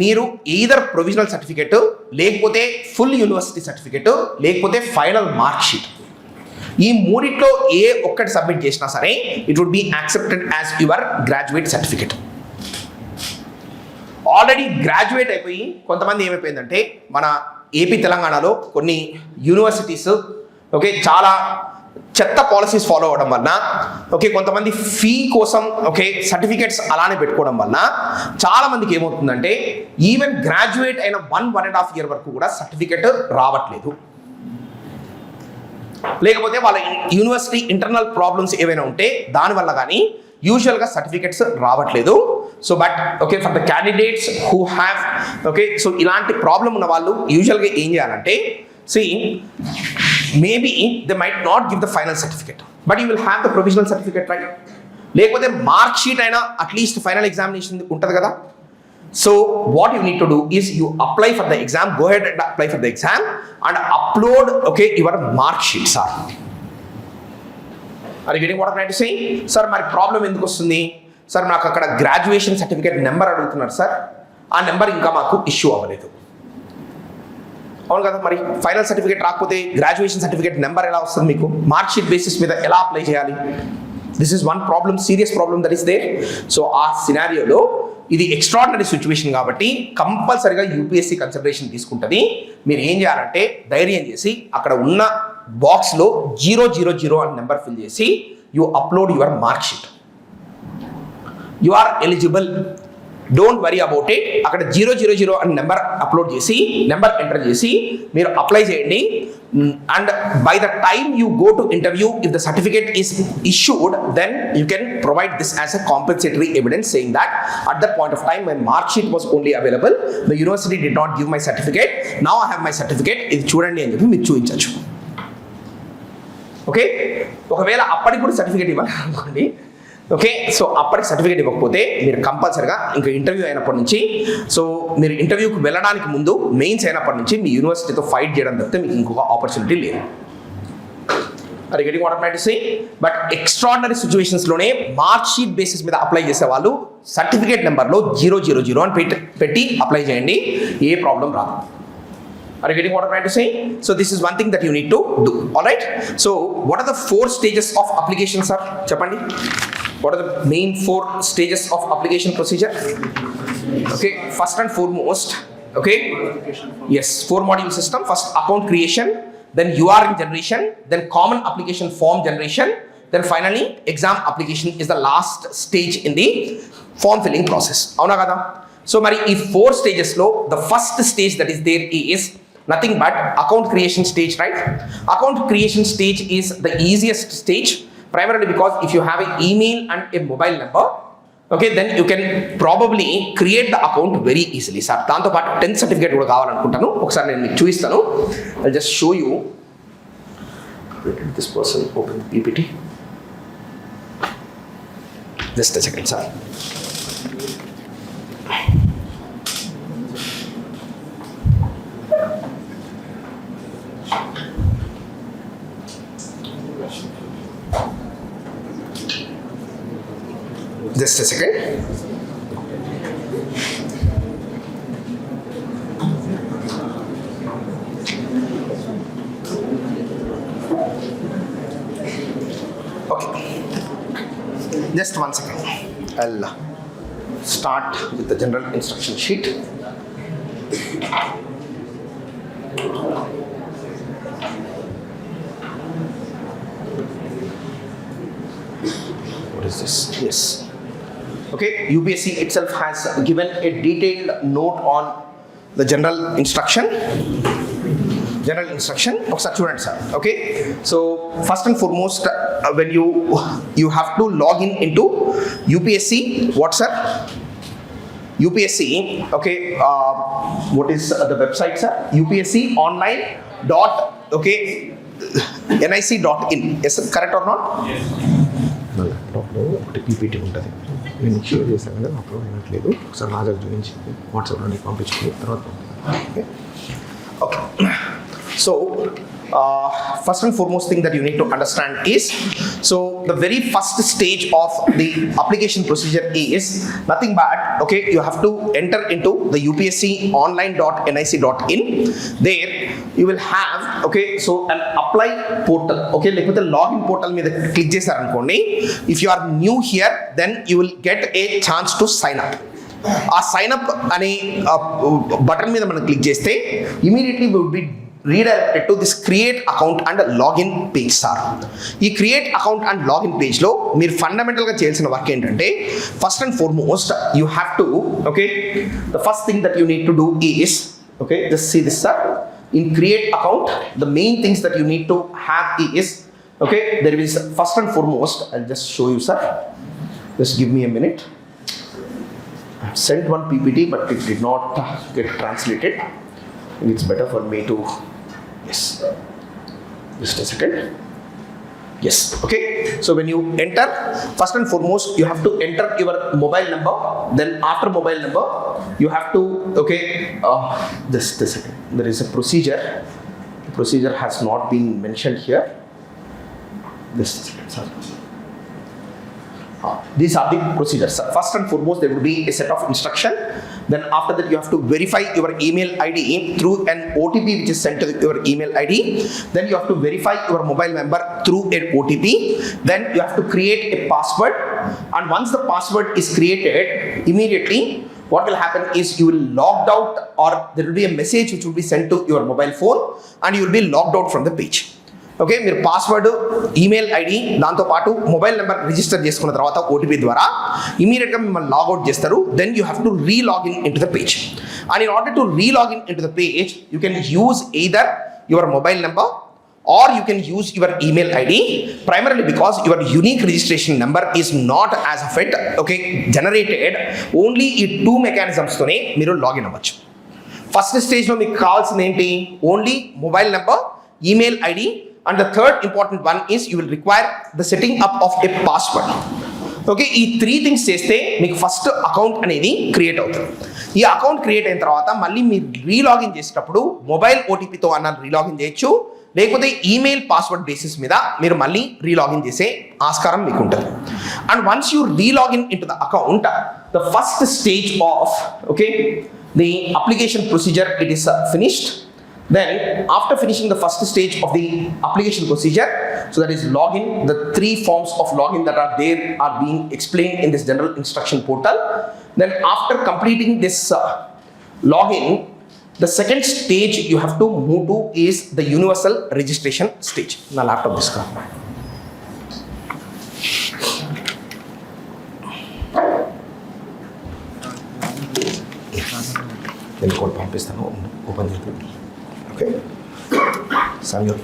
మీరు ఈదర్ ప్రొవిజనల్ సర్టిఫికేట్, లేకపోతే ఫుల్ యూనివర్సిటీ సర్టిఫికేట్, లేకపోతే ఫైనల్ మార్క్ షీట్, ఈ మూడిట్లో ఏ ఒక్కటి సబ్మిట్ చేసినా సరే it would be accepted as your graduate certificate. Already graduate అయిపోయి కొంతమంది ఏమైపోయిందంటే మన ఏపీ తెలంగాణలో కొన్ని యూనివర్సిటీస్ ఓకే చాలా చెత్త పాలసీస్ ఫాలో అవ్వడం వలన ఓకే కొంతమంది ఫీ కోసం ఓకే సర్టిఫికేట్స్ అలానే పెట్టుకోవడం వలన చాలా మందికి ఏమవుతుందంటే ఈవెన్ గ్రాడ్యుయేట్ అయిన 1.5 year వరకు కూడా సర్టిఫికేట్ రావట్లేదు. లేకపోతే వాళ్ళ యూనివర్సిటీ ఇంటర్నల్ ప్రాబ్లమ్స్ ఏవైనా ఉంటే దానివల్ల కానీ యూజువల్గా సర్టిఫికెట్స్ రావట్లేదు. So but okay for the candidates who have okay so ఇలాంటి ప్రాబ్లం ఉన్న వాళ్ళు యూజువల్గా ఏం చేయాలంటే maybe they might not give the final certificate but you will have the provisional certificate, right? లేకపోతే మార్క్ షీట్ అయినా అట్లీస్ట్ ఫైనల్ ఎగ్జామినేషన్ ఉంటుంది కదా. So what you need to do is you apply for the exam, go ahead and apply for the exam and upload okay your mark sheet, sir. Are you getting what I'm trying to say? Sir, my problem ఎందుకు వస్తుంది sir, నాకు అక్కడ graduation certificate number అడుగుతున్నారు sir, ఆ number ఇంకా మాకు issue అవ్వలేదు. అవును కదా, మరి ఫైనల్ సర్టిఫికేట్ రాకపోతే గ్రాడ్యుయేషన్ సర్టిఫికేట్ నెంబర్ ఎలా వస్తుంది మీకు? మార్క్ షీట్ బేసిస్ మీద ఎలా అప్లై చేయాలి? This is one problem, serious problem that is there. So ఆ సినారియోలో ఇది ఎక్స్ట్రాడినరీ సిచ్యువేషన్ కాబట్టి కంపల్సరీగా యూపీఎస్సీ కన్సిడరేషన్ తీసుకుంటుంది. మీరు ఏం చేయాలంటే ధైర్యం చేసి అక్కడ ఉన్న బాక్స్లో 000 అని నెంబర్ ఫిల్ చేసి you upload your mark sheet. You are eligible, don't worry about it. అక్కడ 000 అని నెంబర్ అప్లోడ్ చేసి నెంబర్ ఎంటర్ చేసి మీరు అప్లై చేయండి. And by the time you go to interview, if the certificate is issued, then you can provide this as a compensatory evidence saying that at that point of time my mark sheet was only available, the university did not give my certificate, now I have my certificate, ఇది చూడండి అని చెప్పి మీరు చూపించవచ్చు. Okay, ఒకవేళ అప్పటికి కూడా certificate ఇవ్వాలి అనుకోండి, ఓకే సో అప్పటికి సర్టిఫికేట్ ఇవ్వకపోతే మీరు కంపల్సరిగా ఇంకా ఇంటర్వ్యూ అయినప్పటి నుంచి సో మీరు ఇంటర్వ్యూకి వెళ్ళడానికి ముందు మెయిన్స్ అయినప్పటి నుంచి మీ యూనివర్సిటీతో ఫైట్ చేయడం తప్పితే మీకు ఇంకొక ఆపర్చునిటీ లేదు. అది getting what I'm trying to say. But extraordinary సిచ్యువేషన్స్లోనే మార్క్ షీట్ బేసిస్ మీద అప్లై చేసే వాళ్ళు సర్టిఫికేట్ నెంబర్లో 000 అని పెట్టి అప్లై చేయండి, ఏ ప్రాబ్లం రాదు. Are you getting what I'm trying to say? So this is one thing that you need to do. All right. So what are the 4 stages of application, sir? Chapandi. What are the main 4 stages of application procedure? Okay. First and foremost, okay. Yes, 4 module system. First account creation, then URL generation, then common application form generation, then finally exam application is the last stage in the form filling process. Avuna kada? So mari ee 4 stages lo the first stage that is there is nothing but account creation stage, right? Account creation stage is the easiest stage primarily because if you have an email and a mobile number, okay, then you can probably create the account very easily, sir. Danto paatu 10th certificate kuda kavalanukuntanu, okasari nenu meeku chuistanu. I'll just show you. Let this person open the PPT. Just a second, sir. Just a second. just 1 second. I'll start with the general instruction sheet. What is this? Yes. Okay, UPSC itself has given a detailed note on the general instruction. ఒకసారి చూడండి sir. Okay, so first and foremost when you have to log in into UPSC. What, sir? UPSC. Okay, what is the website, sir? UPSC online dot, okay, nic.in. Yes, sir, correct or not? Yes. ల్యాప్టాప్లో ఒకటి PPT ఉంటుంది, నేను share చేశాను కదా, upload అయినట్లేదు. ఒకసారి నాగర్ చూపించి వాట్సాప్లో నీకు పంపించుకుని తర్వాత okay. Okay, so first and foremost thing that you need to understand is, so the very first stage of the application procedure is nothing but, okay, you have to enter into the UPSC online.nic.in. there you will have, okay, so an apply portal, okay, like with the login portal మీద click చేశారనుకోండి, if you are new here then you will get a chance to sign up. ఆ sign up అనే button మీద మనం click చేస్తే immediately we will be redirected to this create account and login page, sir. ఈ create account and login పేజ్లో మీరు ఫండమెంటల్గా చేయాల్సిన వర్క్ ఏంటంటే, first and foremost you have to, okay, the first thing that you need to do is, okay, just see this, sir. In create account the main things that you need to have is, okay, there is first and foremost, I just show you, sir. Just give me a minute. I sent one PPT but it did not get translated. It's better for me to, yes, just a second. Yes, okay, so when you enter, first and foremost you have to enter your mobile number. Then after mobile number you have to, okay, just a second, there is a procedure. The procedure has not been mentioned here. Just a second, sir. These are the procedures. First and foremost, there will be a set of instruction. Then after that, you have to verify your email ID through an OTP which is sent to your email ID. Then you have to verify your mobile number through an OTP. Then you have to create a password. And once the password is created, immediately what will happen is you will logged out, or there will be a message which will be sent to your mobile phone and you will be logged out from the page. Okay, మీరు password, email ID, దాంతోపాటు mobile number register చేసుకున్న తర్వాత OTP ద్వారా ఇమీడియట్గా మిమ్మల్ని logout చేస్తారు. Then you have to relogin in to the page. And in order to relogin in to the page you can use either your mobile number or you can use your email ID, primarily because your unique registration number is not as of it, okay, generated. Only ఈ 2 mechanisms తోనే మీరు login అవ్వచ్చు. First స్టేజ్లో మీకు కావాల్సింది ఏంటి? Only mobile number, email ID, and the third important one is you will require the setting up of a password. Okay, ఈ 3 things చేస్తే మీకు ఫస్ట్ అకౌంట్ అనేది క్రియేట్ అవుతుంది. ఈ అకౌంట్ క్రియేట్ అయిన తర్వాత మళ్ళీ మీరు రీలాగిన్ చేసేటప్పుడు మొబైల్ ఓటీపీతో అన్న రీలాగిన్ చేయొచ్చు, లేకపోతే ఈమెయిల్ పాస్వర్డ్ బేసిస్ మీద మీరు మళ్ళీ రీలాగిన్ చేసే ఆస్కారం మీకు ఉంటుంది. And once you relogin in to the account, the first stage of, okay, the application procedure it is finished. Then after finishing the first stage of the application procedure, so that is login, the 3 forms of login that are there are being explained in this general instruction portal. Then after completing this login, the second stage you have to move to is the universal registration stage. Na laptop diska. Then call పంపిస్తాను, open చేయండి. Okay, Samuel,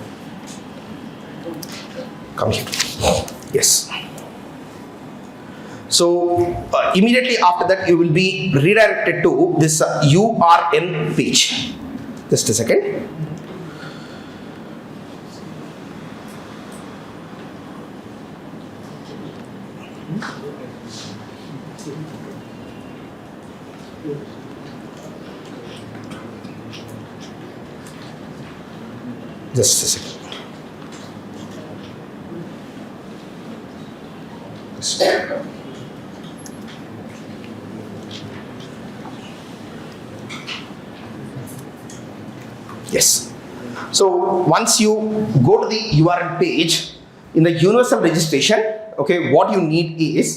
come here. Yes. So immediately after that, you will be redirected to this URN page. Just a second. Just a second. Yes. So once you go to the URL page in the universal registration, okay, what you need is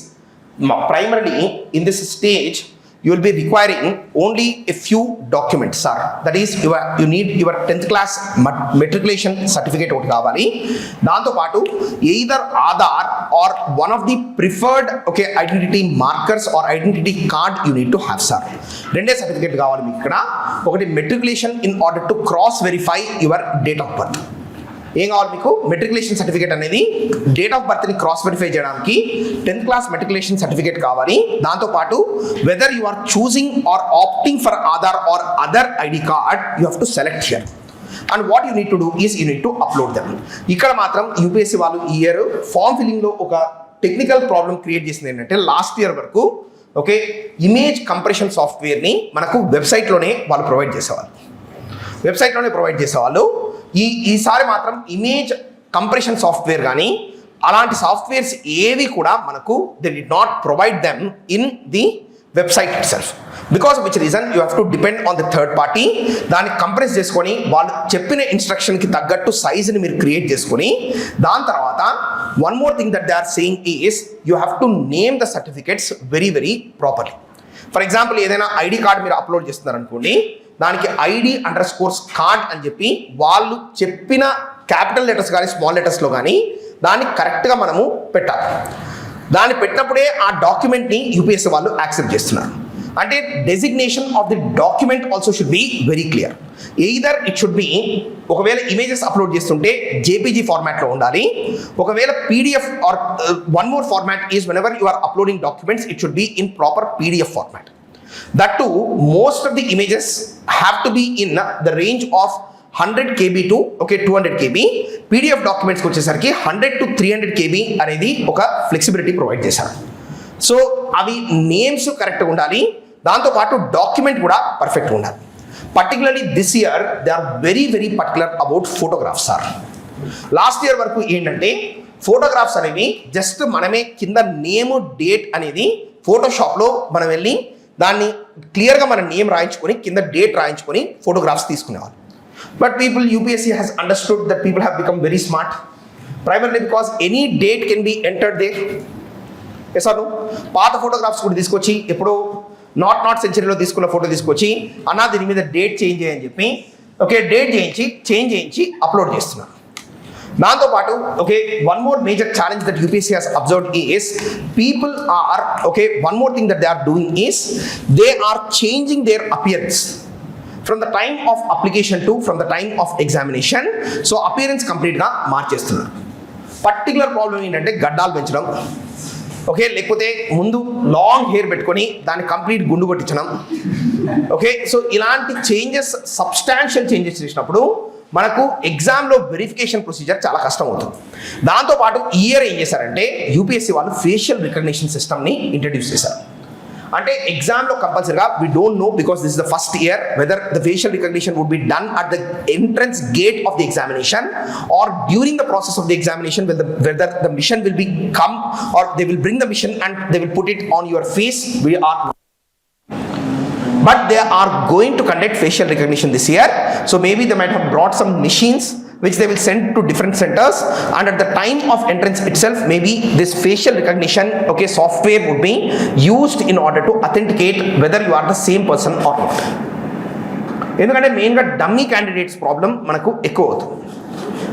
primarily in this stage you will be requiring only a few documents, sir. That is, you need your 10th class matriculation certificate ఒకటి కావాలి. దాంతో పాటు either Aadhaar or one of the preferred, okay, identity markers or identity card you need to have, sir. రెండే certificate కావాలి మీకు ఇక్కడ. ఒకటి matriculation in order to cross verify your date of birth. ఏం కావాలి మీకు? మెట్రికులేషన్ సర్టిఫికేట్ అనేది date of బర్త్ని క్రాస్ వెరిఫై చేయడానికి 10th క్లాస్ మెట్రికులేషన్ సర్టిఫికేట్ కావాలి. దాంతోపాటు whether you are choosing or opting for Aadhaar or other ID card you have to select here. And what you need to do is you need to upload them. ఇక్కడ మాత్రం UPSC వాళ్ళు ఈ year form ఫిల్లింగ్లో ఒక technical problem create చేసింది ఏంటంటే, last year వరకు okay image compression సాఫ్ట్వేర్ని మనకు వెబ్సైట్లోనే వాళ్ళు ప్రొవైడ్ చేసేవాళ్ళు. ఈసారి మాత్రం ఇమేజ్ కంప్రెషన్ సాఫ్ట్వేర్ కానీ అలాంటి సాఫ్ట్వేర్స్ ఏవి కూడా మనకు they did not provide them in the website it self. Because of which reason you have to depend on the third party. దాన్ని కంప్రెస్ చేసుకొని వాళ్ళు చెప్పిన ఇన్స్ట్రక్షన్కి తగ్గట్టు సైజుని మీరు క్రియేట్ చేసుకొని, దాని తర్వాత one more thing that they are saying is you have to name the certificates very very properly. For example ఏదైనా ఐడి కార్డ్ మీరు అప్లోడ్ చేస్తున్నారు అనుకోండి, దానికి ID_SCORES కార్డ్ అని చెప్పి వాళ్ళు చెప్పిన క్యాపిటల్ లెటర్స్ కానీ స్మాల్ లెటర్స్లో కానీ దాన్ని కరెక్ట్గా మనము పెట్టాలి. దాన్ని పెట్టినప్పుడే ఆ డాక్యుమెంట్ని యూపీఎస్సీ వాళ్ళు యాక్సెప్ట్ చేస్తున్నారు. అంటే designation of the document also should be very clear. Either it should be, ఒకవేళ ఇమేజెస్ అప్లోడ్ చేస్తుంటే JPG ఫార్మాట్లో ఉండాలి. ఒకవేళ PDF or one more format is whenever you are uploading documents it should be in proper PDF format. That too, most of the images have to be in the range of 100 KB to 200 KB. PDF documents వచ్చేసరికి 100 to 300 KB అనేది ఒక flexibility provide చేశారు. సో అవి names కరెక్ట్గా ఉండాలి, దాంతోపాటు document కూడా పర్ఫెక్ట్గా ఉండాలి. Particularly this year they are very very particular about photographs sir. Last year వరకు ఏంటంటే ఫోటోగ్రాఫ్స్ అనేవి జస్ట్ మనమే కింద నేమ్ డేట్ అనేది ఫోటోషాప్లో మనం వెళ్ళి దాన్ని క్లియర్గా మన నేమ్ రాయించుకొని కింద డేట్ రాయించుకొని ఫోటోగ్రాఫ్స్ తీసుకునేవాళ్ళు. But UPSC has understood that people have become very smart, primarily because any date can be entered there. ఎసాను పాత ఫోటోగ్రాఫ్స్ కూడా తీసుకొచ్చి ఎప్పుడో నాట్ సెంచరీలో తీసుకున్న ఫోటో తీసుకొచ్చి అన్నా దీని మీద డేట్ చేంజ్ చేయని చెప్పి డేట్ చేంజ్ చేయించి అప్లోడ్ చేస్తున్నారు. దాంతోపాటు one more major challenge that UPSC has observed is people are one more thing that they are doing is they are changing their appearance from the time of application to from the time of examination. So appearance కంప్లీట్గా మార్చేస్తున్నారు. Particular problem ఏంటంటే గడ్డాలు పెంచడం, లేకపోతే ముందు long hair పెట్టుకొని దాన్ని complete గుండు కొట్టించడం. సో ఇలాంటి చేంజెస్, సబ్స్టాన్షియల్ చేంజెస్ చేసినప్పుడు మనకు ఎగ్జామ్లో వెరిఫికేషన్ ప్రొసీజర్ చాలా కష్టం అవుతుంది. దాంతోపాటు ఈ ఇయర్ ఏం చేశారంటే యూపీఎస్సీ వాళ్ళు ఫేషియల్ రికగ్నిషన్ సిస్టమ్ని ఇంట్రడ్యూస్ చేశారు. అంటే ఎగ్జామ్లో కంపల్సరీగా we don't know because this is the first year whether the facial recognition would be done at the entrance gate of the examination or during the process of the examination whether the machine will be come or they will bring the machine and they will put it on your face. We are but they are going to conduct facial recognition this year. So maybe they might have brought some machines which they will send to different centers, and at the time of entrance itself maybe this facial recognition software would be used in order to authenticate whether you are the same person or not. ఎందుకంటే మెయిన్గా dummy candidates problem మనకు ఎక్కువ అవుతుంది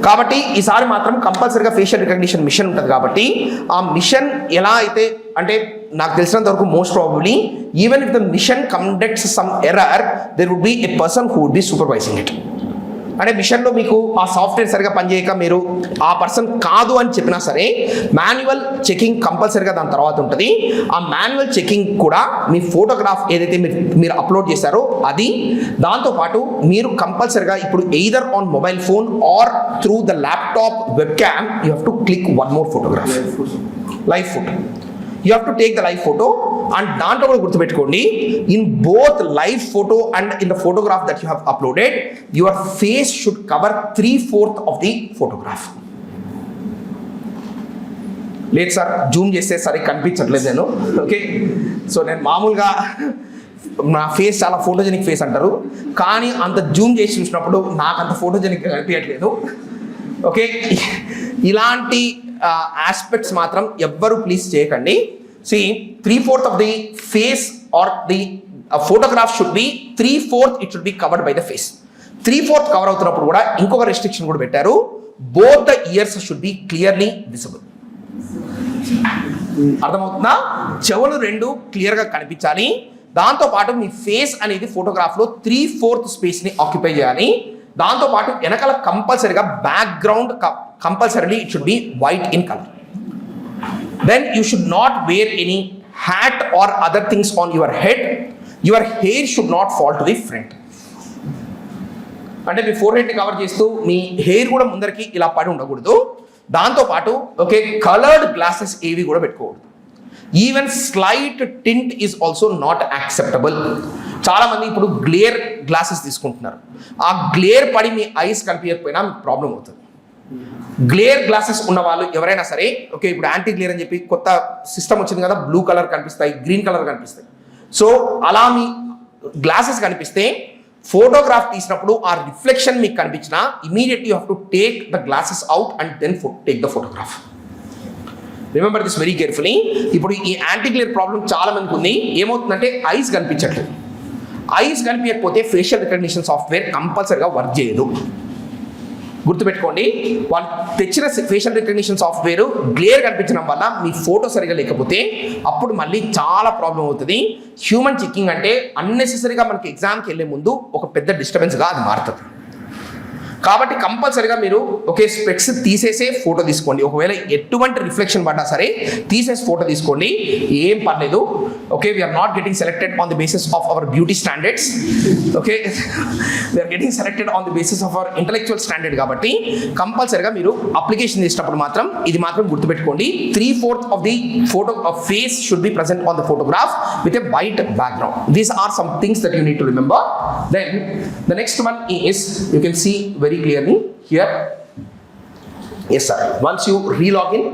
కాబట్టి ఈసారి మాత్రం కంపల్సరీగా facial recognition machine ఉంటుంది. కాబట్టి ఆ మిషన్ ఎలా అయితే అంటే నాకు తెలిసినంత వరకు most probably even if the machine conducts some error there would be a person who would be supervising it. అంటే మిషన్లో మీకు ఆ సాఫ్ట్వేర్ సరిగా పనిచేయక మీరు ఆ పర్సన్ కాదు అని చెప్పినా సరే మాన్యువల్ చెకింగ్ కంపల్సరీగా దాని తర్వాత ఉంటుంది. ఆ మాన్యువల్ చెకింగ్ కూడా మీ ఫోటోగ్రాఫ్ ఏదైతే మీరు అప్లోడ్ చేశారో అది, దాంతోపాటు మీరు కంపల్సరీగా ఇప్పుడు either on mobile phone or through the laptop web cam you have to click one more photograph, live photo. You have to take the live photo and దాంట్లో కూడా గుర్తుపెట్టుకోండి, in both live photo and in the photograph that you have uploaded your face should cover 3/4 of the photograph. లేదు sir Zoom చేస్తే సరిగ్గా కనిపించట్లేదు నేను. So నేను మామూలుగా నా ఫేస్ చాలా ఫోటోజెనిక్ ఫేస్ అంటారు, కానీ అంత జూమ్ చేసి చూసినప్పుడు నాకు అంత ఫోటోజెనిక్ కనిపించట్లేదు. ఇలాంటి ఆస్పెక్ట్స్ మాత్రం ఎవ్వరు ప్లీజ్ చేయకండి. See 3/4 of the face or the photograph should be 3/4 it should be covered by the face. 3/4 cover అవుతున్నప్పుడు కూడా ఇంకొక రెస్ట్రిక్షన్ కూడా పెట్టారు, both the years should be clearly visible. అర్థమవుతుందా? చెవులు రెండు క్లియర్గా కనిపించాలి. దాంతోపాటు మీ ఫేస్ అనేది ఫోటోగ్రాఫ్లో 3/4 స్పేస్ని ఆక్యుపై చేయాలి. దాంతోపాటు వెనకాల కంపల్సరీగా background compulsorily it should be white in colour. Then you should not wear any hat or other things on your head. Your hair should not fall to the front. అంటే మీ four హెడ్ని cover చేస్తూ మీ hair కూడా ముందరికి ఇలా పడి ఉండకూడదు. దాంతోపాటు okay, coloured glasses ఏవి కూడా పెట్టుకోకూడదు. Even slight tint is also not acceptable. చాలామంది ఇప్పుడు గ్లేర్ గ్లాసెస్ తీసుకుంటున్నారు. ఆ గ్లేర్ పడి మీ ఐస్ కనిపించకపోయినా మీకు ప్రాబ్లం అవుతుంది. గ్లేర్ గ్లాసెస్ ఉన్న వాళ్ళు ఎవరైనా సరే ఓకే, ఇప్పుడు యాంటీ గ్లేర్ అని చెప్పి కొత్త సిస్టమ్ వచ్చింది కదా, బ్లూ కలర్ కనిపిస్తాయి, గ్రీన్ కలర్ కనిపిస్తాయి. సో అలా మీ గ్లాసెస్ కనిపిస్తే ఫోటోగ్రాఫ్ తీసినప్పుడు ఆ రిఫ్లెక్షన్ మీకు కనిపించినా immediately you have to take the glasses out and then take the photograph. Remember this very carefully. ఇప్పుడు ఈ యాంటీ గ్లేర్ ప్రాబ్లం చాలా మందికి ఉంది. ఏమవుతుందంటే ఐస్ కనిపించట్లేదు. ఐస్ కనిపించకపోతే ఫేషియల్ రికగ్నిషన్ సాఫ్ట్వేర్ కంపల్సరీగా వర్క్ చేయదు. గుర్తుపెట్టుకోండి, వాళ్ళు తెచ్చిన ఫేషియల్ రికగ్నిషన్ సాఫ్ట్వేర్ గ్లేర్ కనిపించడం వల్ల మీ ఫోటో సరిగా లేకపోతే అప్పుడు మళ్ళీ చాలా ప్రాబ్లం అవుతుంది. హ్యూమన్ చెక్కింగ్ అంటే అన్నెసెసరీగా మనకి ఎగ్జామ్కి వెళ్ళే ముందు ఒక పెద్ద డిస్టర్బెన్స్గా అది మారుతుంది. కాబట్టి కంపల్సరీగా మీరు ఓకే స్పెక్స్ తీసేసే ఫోటో తీసుకోండి. ఒకవేళ ఎటువంటి రిఫ్లెక్షన్ పడ్డా సరే తీసేసి ఫోటో తీసుకోండి, ఏం పర్లేదు. Okay, we're not getting selected on the basis of our beauty standards. Okay, we're getting selected on the basis of our intellectual standard. కాబట్టి కంపల్సరీగా మీరు అప్లికేషన్ చేసినప్పుడు మాత్రం ఇది మాత్రం గుర్తుపెట్టుకోండి, 3/4 of the photo of face should be present on the photograph with a white background. These are some things that you need to remember. Then the next one is, you can see very clearly here. Yes sir, once you relog in,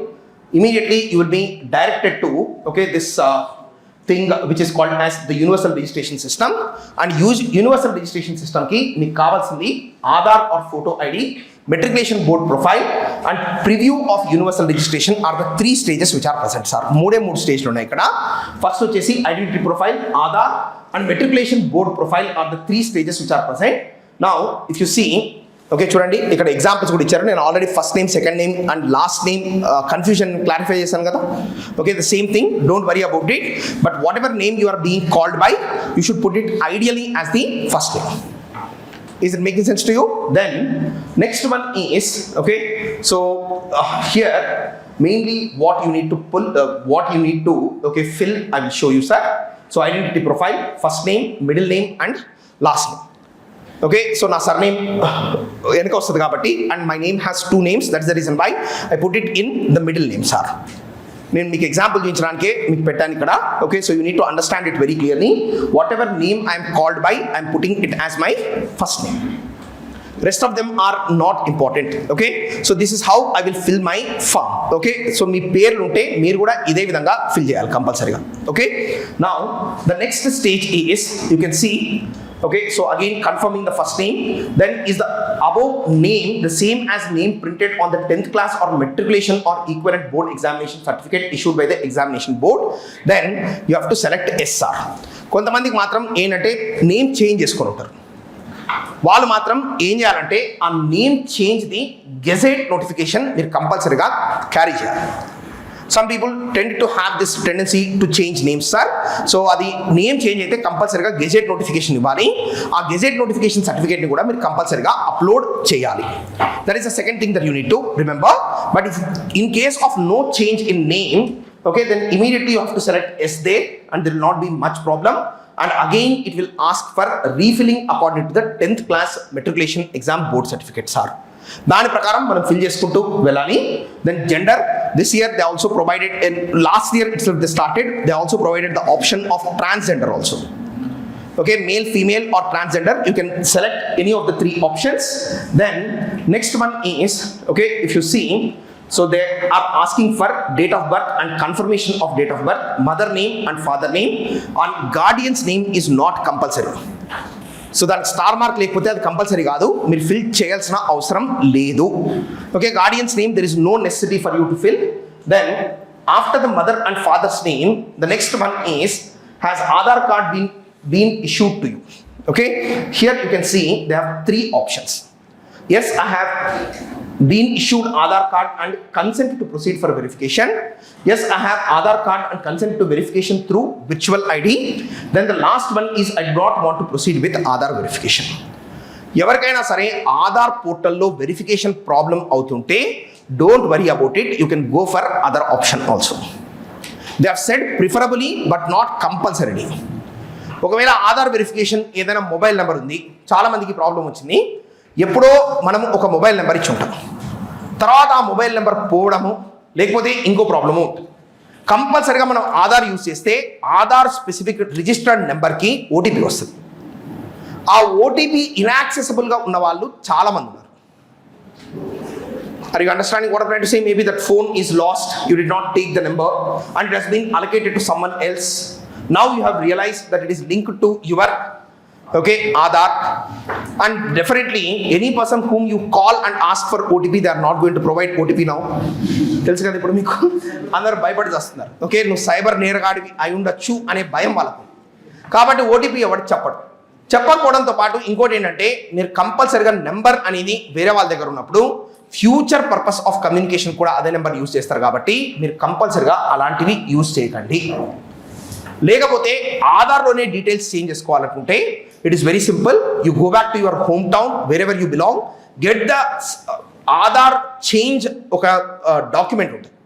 immediately you will be directed to okay this thing which is called as the universal registration system. And use universal registration system ki meeku kavalsindi Aadhaar or photo ID, matriculation board profile and preview of universal registration are the 3 stages which are present sir. మూడే స్టేజ్లు ఉన్నాయి ఇక్కడ. First వచ్చేసి identity profile, Aadhaar and matriculation board profile are the 3 stages which are present. Now if you see, okay, చూడండి ఇక్కడ examples కూడా ఇచ్చారు. నేను already first name, second name and last name confusion clarify చేశాను కదా. Okay, the same thing, don't worry about it. But whatever name you are being called by, you should put it ideally as the first name. Is it making sense to you? Then next one is okay, so here mainly what you need to pull, what you need to okay fill, I will show you sir. So identity profile, first name, middle name and last name. Okay, so na surname enaka ostadi kabatti and my name has 2 names, that's the reason why I put it in the middle name sir. నేను మీకు example చూపించడానికే మీకు పెట్టాను ఇక్కడ. Okay, so you need to understand it very clearly. What ever name I'm called by, I'm putting it as my first name. Rest of them are not important. Okay, so this is how I will fill my form. Okay, so మీ పేర్లు ఉంటే మీరు కూడా ఇదే విధంగా fill చేయాలి కంపల్సరీగా. Okay, now the next stage is, you can see, okay, so again confirming the first name. Then is the above name the same as name printed on the 10th class or matriculation or equivalent board examination certificate issued by the examination board? Then you have to select SR. కొంతమందికి మాత్రం ఏంటంటే name change చేసుకొని ఉంటారు. వాళ్ళు మాత్రం ఏం చేయాలంటే ఆ name change the gazette notification మీరు కంపల్సరీగా క్యారీ చేయాలి. Some people tend to have this tendency to change names sir. So అది నేమ్ చేంజ్ అయితే కంపల్సరీగా గెజెట్ నోటిఫికేషన్ ఇవ్వాలి. ఆ గెజెట్ నోటిఫికేషన్ సర్టిఫికేట్ని కూడా మీరు కంపల్సరీగా అప్లోడ్ చేయాలి. That is the second thing that you need to remember. But if in case of no change in name, okay, then immediately you have to select S there and there will not be much problem. And again it will ask for refilling according to the 10th class matriculation exam board certificates are. దాని ప్రకారం మనం fill చేసుకుంటూ వెళ్ళాలి. Then gender, this year they also provided, last year it's they started, they also provided the option of transgender also. Okay, male, female or transgender, you can select any of the 3 options. Then next one is, okay, if you see, so they are asking for date of birth and confirmation of date of birth, mother name and father name, and guardian's name is not compulsory. So దానికి star mark లేకపోతే అది compulsory కాదు, మీరు fill చేయాల్సిన అవసరం లేదు. Okay, guardians name there is no necessity for you to fill. Then after the mother and father's name the next one is has Aadhaar card been issued to you. Okay, here you can see they have 3 options. Yes, I have been issued Aadhaar card and consent to proceed for verification. Yes, I have Aadhaar card and consent to verification through virtual ID. Then the last one is I do not want to proceed with Aadhaar verification. ఎవరికైనా సరే ఆధార్ పోర్టల్లో verification problem అవుతుంటే don't worry about it, you can go for other option also. They have said preferably but not compulsory. ఒకవేళ Aadhaar verification ఏదైనా mobile number ఉంది, చాలామందికి problem వచ్చింది, ఎప్పుడో మనం ఒక మొబైల్ నెంబర్ ఇచ్చి ఉంటాం, తర్వాత ఆ మొబైల్ నెంబర్ పోవడము లేకపోతే ఇంకో ప్రాబ్లము ఉంటుంది. కంపల్సరీగా మనం ఆధార్ యూజ్ చేస్తే ఆధార్ స్పెసిఫిక్ రిజిస్టర్డ్ నెంబర్కి ఓటీపీ వస్తుంది. ఆ ఓటీపీ ఇన్యాక్సెసిబుల్గా ఉన్న వాళ్ళు చాలామంది ఉన్నారు. Are you understanding what I'm trying to say? Maybe that phone is lost, you did not take the number and it has been allocated to someone else. Now you have realized that it is linked to your Aadhaar, and definitely any person whom you call and ask for OTP, they are not going to provide OTP now. తెలుసు కదా ఇప్పుడు మీకు అందరు భయపడి వస్తున్నారు. Okay, నువ్వు cyber నేరగాడివి అయి ఉండొచ్చు అనే భయం వాళ్ళకు. కాబట్టి ఓటీపీ ఎవరికి చెప్పకపోవడంతో పాటు ఇంకోటి ఏంటంటే, మీరు కంపల్సరీగా నెంబర్ అనేది వేరే వాళ్ళ దగ్గర ఉన్నప్పుడు ఫ్యూచర్ పర్పస్ ఆఫ్ కమ్యూనికేషన్ కూడా అదే నెంబర్ యూజ్ చేస్తారు. కాబట్టి మీరు కంపల్సరీగా అలాంటివి యూజ్ చేయకండి. లేకపోతే ఆధార్లోనే డీటెయిల్స్ చేంజ్ చేసుకోవాలనుకుంటే it is very simple. You go back to your home town wherever you belong, get the Aadhaar change ఒక డాక్యుమెంట్ ఉంటుంది.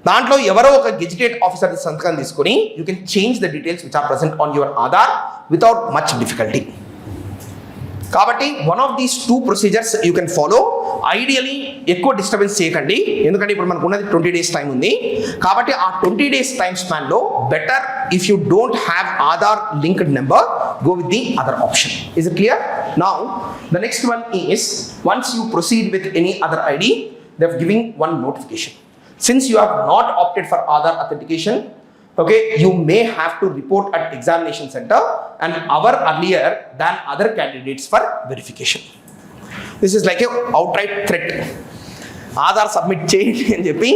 దాంట్లో ఎవరో ఒక గెజిటెడ్ ఆఫీసర్ సంతకం తీసుకొని you can change the details which are present on your Aadhaar without much difficulty. కాబట్టి one of these 2 procedures you can follow. Ideally ఎక్కువ disturbance చేయకండి, ఎందుకంటే ఇప్పుడు మనకు ఉన్నది 20 days టైం ఉంది. కాబట్టి ఆ 20 days టైం స్పాన్లో better if you don't have Aadhaar linked number, go with the other option. Is it clear? Now the next one is once you proceed with any other ID, they are giving one notification. Since you have not opted for Aadhaar authentication, okay, you may have to report at examination center an hour earlier than other candidates for verification. This is like a outright threat. Aadhaar submit చేయండి అని చెప్పి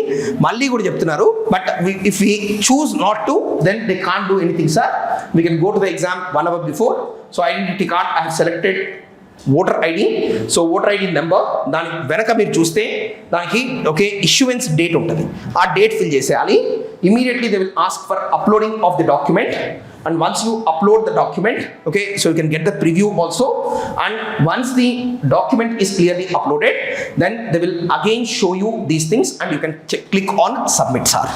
మళ్ళీ కూడా చెప్తున్నారు. But if we choose not to, then they can't do anything, sir. We can go to the exam 1 hour before. So identity card I have selected voter ID. So voter ID number దాని వెనక మీరు చూస్తే దానికి issuance date ఉంటుంది. ఆ date fill చేసేయాలి. Immediately they will ask for uploading of the document, and once you upload the document, okay, so you can get the preview also. And once the document is clearly uploaded, then they will again show you these things and you can click on submit, sir.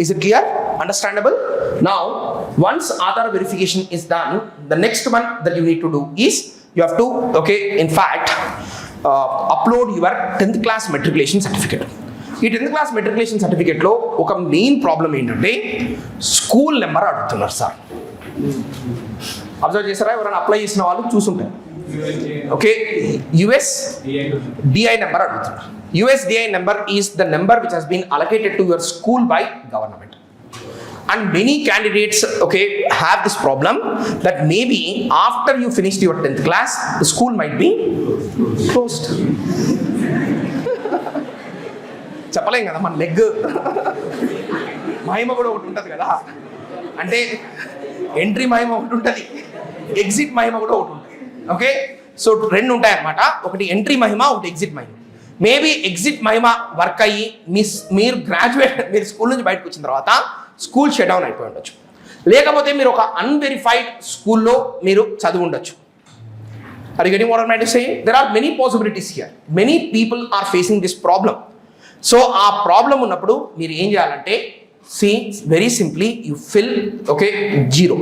Is it clear? Understandable? Now, once Aadhaar verification is done, the next one that you need to do is you have to, in fact, upload your 10th class matriculation certificate. ఈ 10th class matriculation certificate లో ఒక main problem ఏంటంటే school number అడుగుతున్నారు, sir. Observe చేస్తారా? ఎవరైనా apply చేసిన వాళ్ళు చూసుంటారు. ఓకే, USDI నెంబర్ అడుగుతున్నారు. USDI number is the number which has been allocated to your school by government. And many candidates, have this problem that maybe after you finished your 10th class, the school might be closed. చెప్పలేం కదా, మన leg మహిమ కూడా ఒకటి ఉంటుంది కదా. అంటే entry మహిమ ఒకటి ఉంటుంది, ఎగ్జిట్ మహిమ కూడా ఒకటి ఉంటుంది. ఓకే, సో 2 ఉంటాయి అన్నమాట. ఒకటి ఎంట్రీ మహిమ, ఒకటి ఎగ్జిట్ మహిమ. మేబీ ఎగ్జిట్ మహిమ వర్క్ అయ్యి మీరు గ్రాడ్యుయేట్, మీరు స్కూల్ నుంచి బయటకు వచ్చిన తర్వాత స్కూల్ షట్ డౌన్ అయిపోయి ఉండొచ్చు. లేకపోతే మీరు ఒక అన్వెరిఫైడ్ స్కూల్లో మీరు చదివి ఉండొచ్చు. Are you getting what I am trying to say? There are many possibilities here. Many people are facing this problem. So ఆ ప్రాబ్లం ఉన్నప్పుడు మీరు ఏం చేయాలంటే, వెరీ సింప్లీ యూ ఫిల్ 0.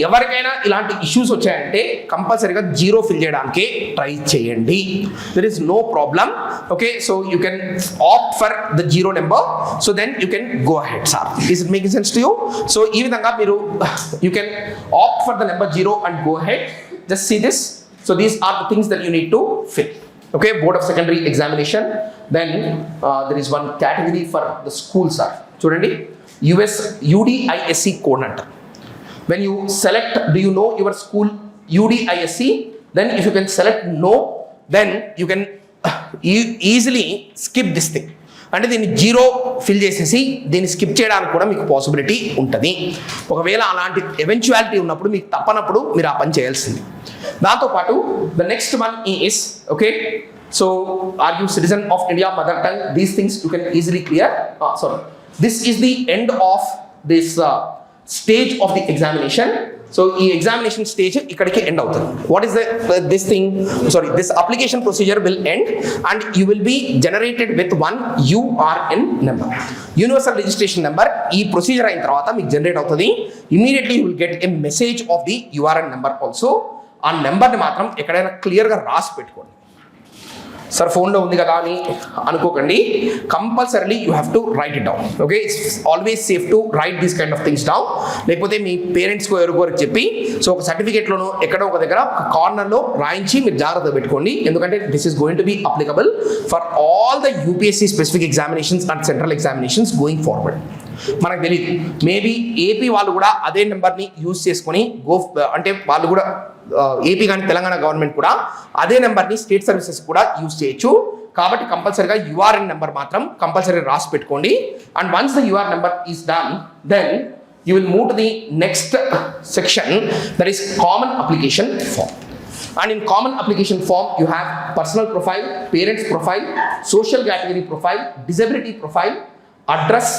ఎవరికైనా ఇలాంటి ఇష్యూస్ వచ్చాయంటే కంపల్సరీగా 0 ఫిల్ చేయడానికి ట్రై చేయండి. There is no problem. Okay, so you can opt for the 0 number. So then you can go ahead, sir. Is it making sense to you? So ఈ విధంగా మీరు you can opt for the number 0 and go ahead. Just see this. So these are the things that you need to fill. Okay, board of secondary examination. Then there is one category for the school, sir. చూడండి, UDISC code అంటారు. when you select, do you know your school UDISC, then if you can select no, then you can easily skip this thing. అంటే దీన్ని zero fill చేసేసి దీన్ని skip చేయడానికి కూడా మీకు possibility ఉంటుంది. ఒకవేళ అలాంటి ఎవెన్చువాలిటీ ఉన్నప్పుడు మీకు తప్పనప్పుడు మీరు ఆ పని చేయాల్సింది. దాంతోపాటు the next one is okay, so are you citizen of India mother tongue, these things you can easily clear. Sorry, this is the end of this stage of the examination. So ఈ examination stage ఇక్కడికి end అవుతుంది. What is this thing, sorry, this application procedure will end and you will be generated with one URN number, universal registration number. ఈ procedure అయిన తర్వాత మీకు generate అవుతుంది. Immediately you will get a message of the URN number also. ఆ నెంబర్ని మాత్రం ఎక్కడైనా క్లియర్గా రాసి పెట్టుకోండి. సార్ ఫోన్లో ఉంది కదా అని అనుకోకండి, compulsorily you have to right it down. Okay, it's always safe to right these kind of things down. లేకపోతే మీ పేరెంట్స్కో ఎవరికోరికి చెప్పి సో ఒక సర్టిఫికేట్లోనో ఎక్కడో ఒక దగ్గర కార్నర్లో రాయించి మీరు జాగ్రత్త పెట్టుకోండి. ఎందుకంటే this is going to be applicable for all the UPSC specific examinations and central examinations going forward. మనకు తెలియదు, మేబీ ఏపీ వాళ్ళు కూడా అదే నెంబర్ని యూజ్ చేసుకొని అంటే వాళ్ళు కూడా ఏపీ కానీ తెలంగాణ గవర్నమెంట్ కూడా అదే నెంబర్ని స్టేట్ సర్వీసెస్ కూడా యూజ్ చేయొచ్చు. కాబట్టి కంపల్సరీగా URN నెంబర్ మాత్రం కంపల్సరీ రాసి పెట్టుకోండి. And once the URN number is done, then you will move to the next section, that is common application form. And in common application form, you have personal profile, parents profile, social category profile, disability profile, address.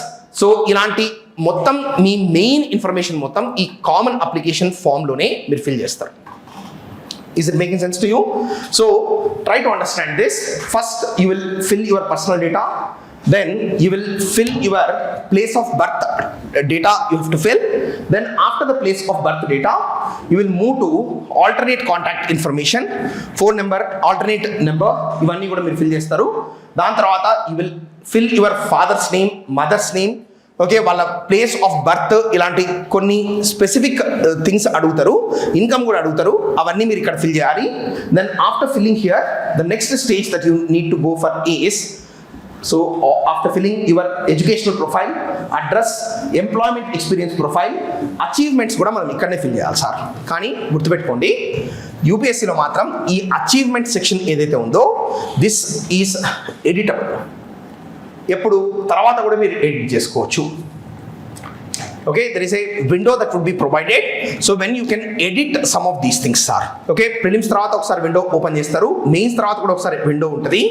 So ఇలాంటి మొత్తం మీ main information మొత్తం ఈ common application ఫామ్లోనే మీరు fill చేస్తారు. Is it making sense to you? So try to understand this. First you will fill your personal data, then you will fill your place of birth data you have to fill. Then after the place of birth data, you will move to alternate contact information, phone number, alternate number, ఇవన్నీ కూడా మీరు fill చేస్తారు. దాని తర్వాత you will fill your father's name, mother's name, okay, వాళ్ళ place of birth, ఇలాంటి కొన్ని specific things అడుగుతారు, ఇన్కమ్ కూడా అడుగుతారు, అవన్నీ మీరు ఇక్కడ ఫిల్ చేయాలి. Then after filling here, the next stage that you need to go for is, so after filling your educational profile, address, employment experience profile, achievements కూడా మనం ఇక్కడనే ఫిల్ చేయాలి సార్. కానీ గుర్తుపెట్టుకోండి, యూపీఎస్సీలో మాత్రం ఈ అచీవ్మెంట్ సెక్షన్ ఏదైతే ఉందో దిస్ ఈజ్ ఎడిటబుల్. ఎప్పుడు తర్వాత కూడా మీరు ఎడిట్ చేసుకోవచ్చు. Okay, there is a window that would be provided, so when you can edit some of these things sir. Okay, prelims తర్వాత ఒకసారి విండో ఓపెన్ చేస్తారు, మెయిన్స్ తర్వాత కూడా ఒకసారి విండో ఉంటుంది.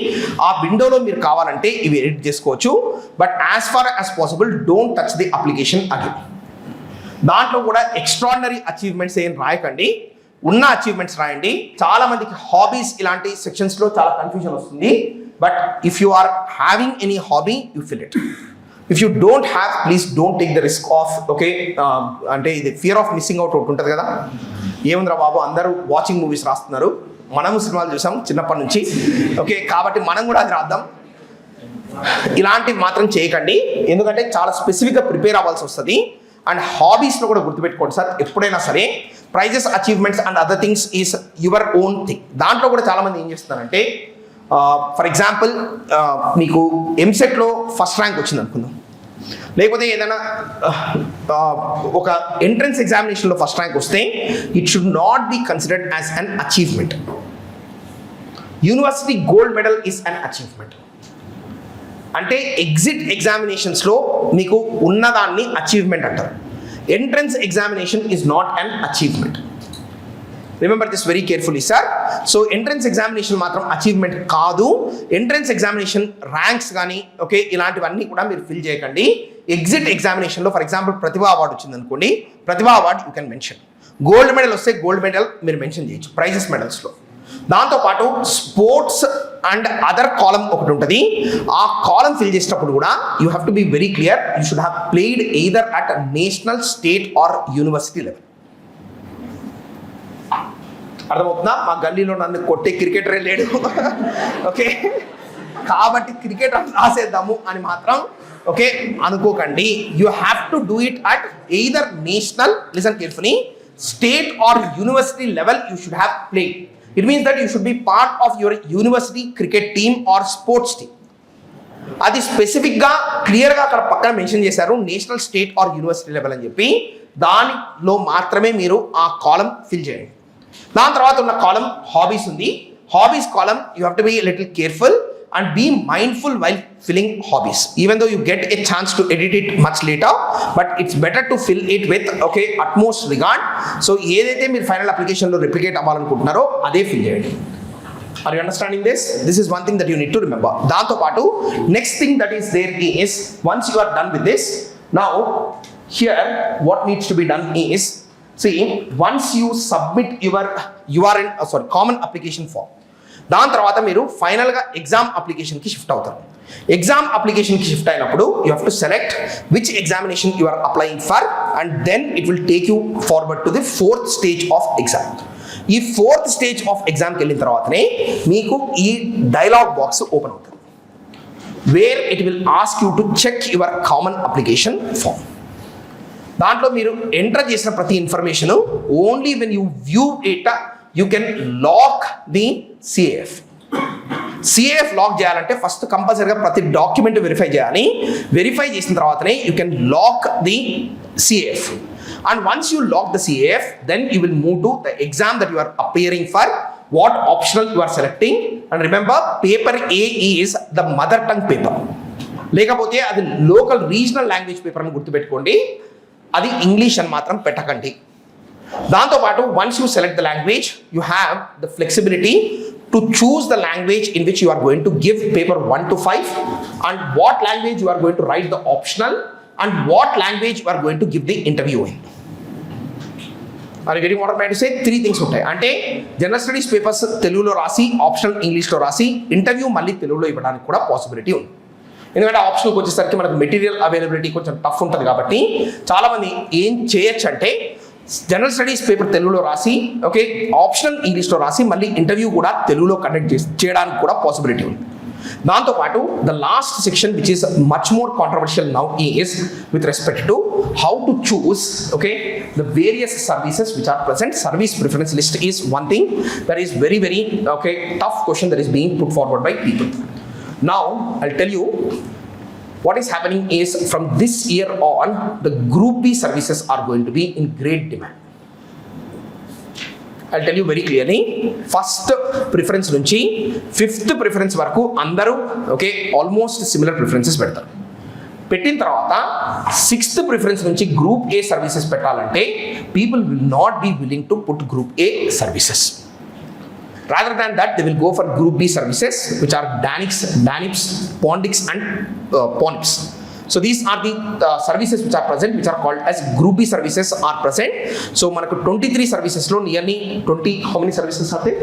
ఆ విండోలో మీరు కావాలంటే ఇవి ఎడిట్ చేసుకోవచ్చు. But as far as possible don't touch the application again. దాంట్లో కూడా ఎక్స్ట్రాడినరీ అచీవ్మెంట్స్ ఏం రాయకండి, ఉన్న అచీవ్మెంట్స్ రాయండి. చాలా మందికి హాబీస్ ఇలాంటి సెక్షన్స్లో చాలా కన్ఫ్యూజన్ వస్తుంది. But if you are having any hobby, you fill it. If you don't have, please don't take the risk of, okay, అంటే ఇది ఫియర్ ఆఫ్ మిస్సింగ్ అవుట్ ఒకటి ఉంటుంది కదా, ఏముందిరా బాబు అందరూ వాచింగ్ మూవీస్ రాస్తున్నారు, మనము సినిమాలు చూసాం చిన్నప్పటి నుంచి, ఓకే, కాబట్టి మనం కూడా అది రాద్దాం. ఇలాంటివి మాత్రం చేయకండి, ఎందుకంటే చాలా స్పెసిఫిక్గా ప్రిపేర్ అవ్వాల్సి వస్తుంది. అండ్ హాబీస్లో కూడా గుర్తుపెట్టుకోండి సార్, ఎప్పుడైనా సరే prizes, achievements and other things is your own thing. దాంట్లో కూడా చాలామంది ఏం చేస్తున్నారంటే, ఫర్ ఎగ్జాంపుల్ మీకు ఎంసెట్లో ఫస్ట్ ర్యాంక్ వచ్చింది అనుకుందాం, లేకపోతే ఏదైనా ఒక ఎంట్రన్స్ ఎగ్జామినేషన్లో ఫస్ట్ ర్యాంక్ వస్తే it should not be considered as an achievement. University gold medal is an achievement. అంటే ఎగ్జిట్ ఎగ్జామినేషన్స్లో మీకు ఉన్నదాన్ని అచీవ్మెంట్ అంటారు. Entrance examination is not an achievement. Remember this very carefully sir. So entrance examination మాత్రం achievement కాదు. Entrance examination ranks కానీ okay ఇలాంటివన్నీ కూడా మీరు ఫిల్ చేయకండి. ఎగ్జిట్ ఎగ్జామినేషన్లో ఫర్ ఎగ్జాంపుల్ ప్రతిభా అవార్డు వచ్చింది అనుకోండి, Pratibha award you can mention. Gold medal వస్తే గోల్డ్ మెడల్ మీరు మెన్షన్ చేయొచ్చు ప్రైజెస్ మెడల్స్లో. దాంతోపాటు స్పోర్ట్స్ అండ్ అదర్ కాలం ఒకటి ఉంటుంది. ఆ కాలం ఫిల్ చేసేటప్పుడు కూడా you have to be very clear, you should have played either at national, state or university level. అర్థమవుతుందా? మా గల్లీలో నన్ను కొట్టే క్రికెటరే లేడు, ఓకే, కాబట్టి క్రికెట్ రాసేద్దాము అని మాత్రం ఓకే అనుకోకండి. You have to do it at either national, listen carefully, state or university level you should have played. It means that you should be part of your university cricket team or sports team. అది స్పెసిఫిక్గా క్లియర్గా అక్కడ పక్కన mention చేశారు, national, state or university level అని చెప్పి. దానిలో మాత్రమే మీరు ఆ కాలం ఫిల్ చేయండి. దాని తర్వాత ఉన్న కాలం హాబీస్ ఉంది. Hobbies column you have to be little careful and be mindful while filling hobbies, even though you get a chance to edit it much later, but it's better to fill it with utmost regard. So ఏదైతే మీరు final application లో replicate అవ్వాలనుకుంటున్నారో అదే fill చేయండి. Are you understanding this? This is one thing that you need to remember. దాంతో పాటు next thing that is there is, once you are done with this, now here what needs to be done is, see, once you submit your common application form, దాని తర్వాత మీరు ఫైనల్గా exam అప్లికేషన్కి shift అవుతారు. Exam అప్లికేషన్కి shift అయినప్పుడు you have to select which examination you are applying for, and then it will take you forward to the 4th stage of exam. ఈ 4th stage of ఎగ్జామ్కి వెళ్ళిన తర్వాతనే మీకు ఈ డైలాగ్ బాక్స్ ఓపెన్ అవుతుంది, where it will ask you to check your common application form. దాంట్లో మీరు enter చేసిన ప్రతి information only when you view it you can lock the CAF. CAF lock చేయాలంటే ఫస్ట్ కంపల్సరీగా ప్రతి డాక్యుమెంట్ వెరిఫై చేయాలి. Verify చేసిన తర్వాతనే you can lock the CAF. And once you lock the CAF, then you will move to the exam that you are appearing for, what optional you are selecting. And remember, paper A is the mother tongue paper. లేకపోతే అది local regional language paper అని గుర్తుపెట్టుకోండి, అది English అని మాత్రం పెట్టకండి. దాంతోపాటు once you select the language, you have the flexibility to choose the language in which you are going to give paper 1 to 5, and what language you are going to write the optional, and what language you are going to give the interview in. అది very what I to say 3 things ఉంటాయి. అంటే general studies papers తెలుగులో రాసి, optional ఇంగ్లీష్లో రాసి, interview మళ్ళీ తెలుగులో ఇవ్వడానికి కూడా పాసిబిలిటీ ఉంది. ఎందుకంటే ఆప్షన్కి వచ్చేసరికి మనకు మెటీరియల్ అవైలబిలిటీ కొంచెం టఫ్ ఉంటుంది కాబట్టి చాలామంది ఏం చేయొచ్చు అంటే జనరల్ స్టడీస్ పేపర్ తెలుగులో రాసి, ఆప్షనల్ ఇంగ్లీష్లో రాసి, మళ్ళీ ఇంటర్వ్యూ కూడా తెలుగులో కండక్ట్ చేయడానికి కూడా పాసిబిలిటీ ఉంది. దాంతోపాటు the last section which is much more controversial now is with respect to how to choose the various services which are present. Service preference list is one thing that is very very tough question that is being put forward by people. Now I'll tell you what is happening is, from this year on, the Group B services are going to be in great demand. I'll tell you very clearly. First preference nunchi 5th preference varaku andaru almost similar preferences పెడతారు. పెట్టిన తర్వాత 6th preference నుంచి Group A services పెట్టాలంటే people will not be willing to put Group A services. Rather than that, they will go for Group B services, which are DANIPS, PONDICS, and PONIPS. So these are the services which are present, which are called as Group B services are present. So manaku 23 services lo nearly 20, how many services are there?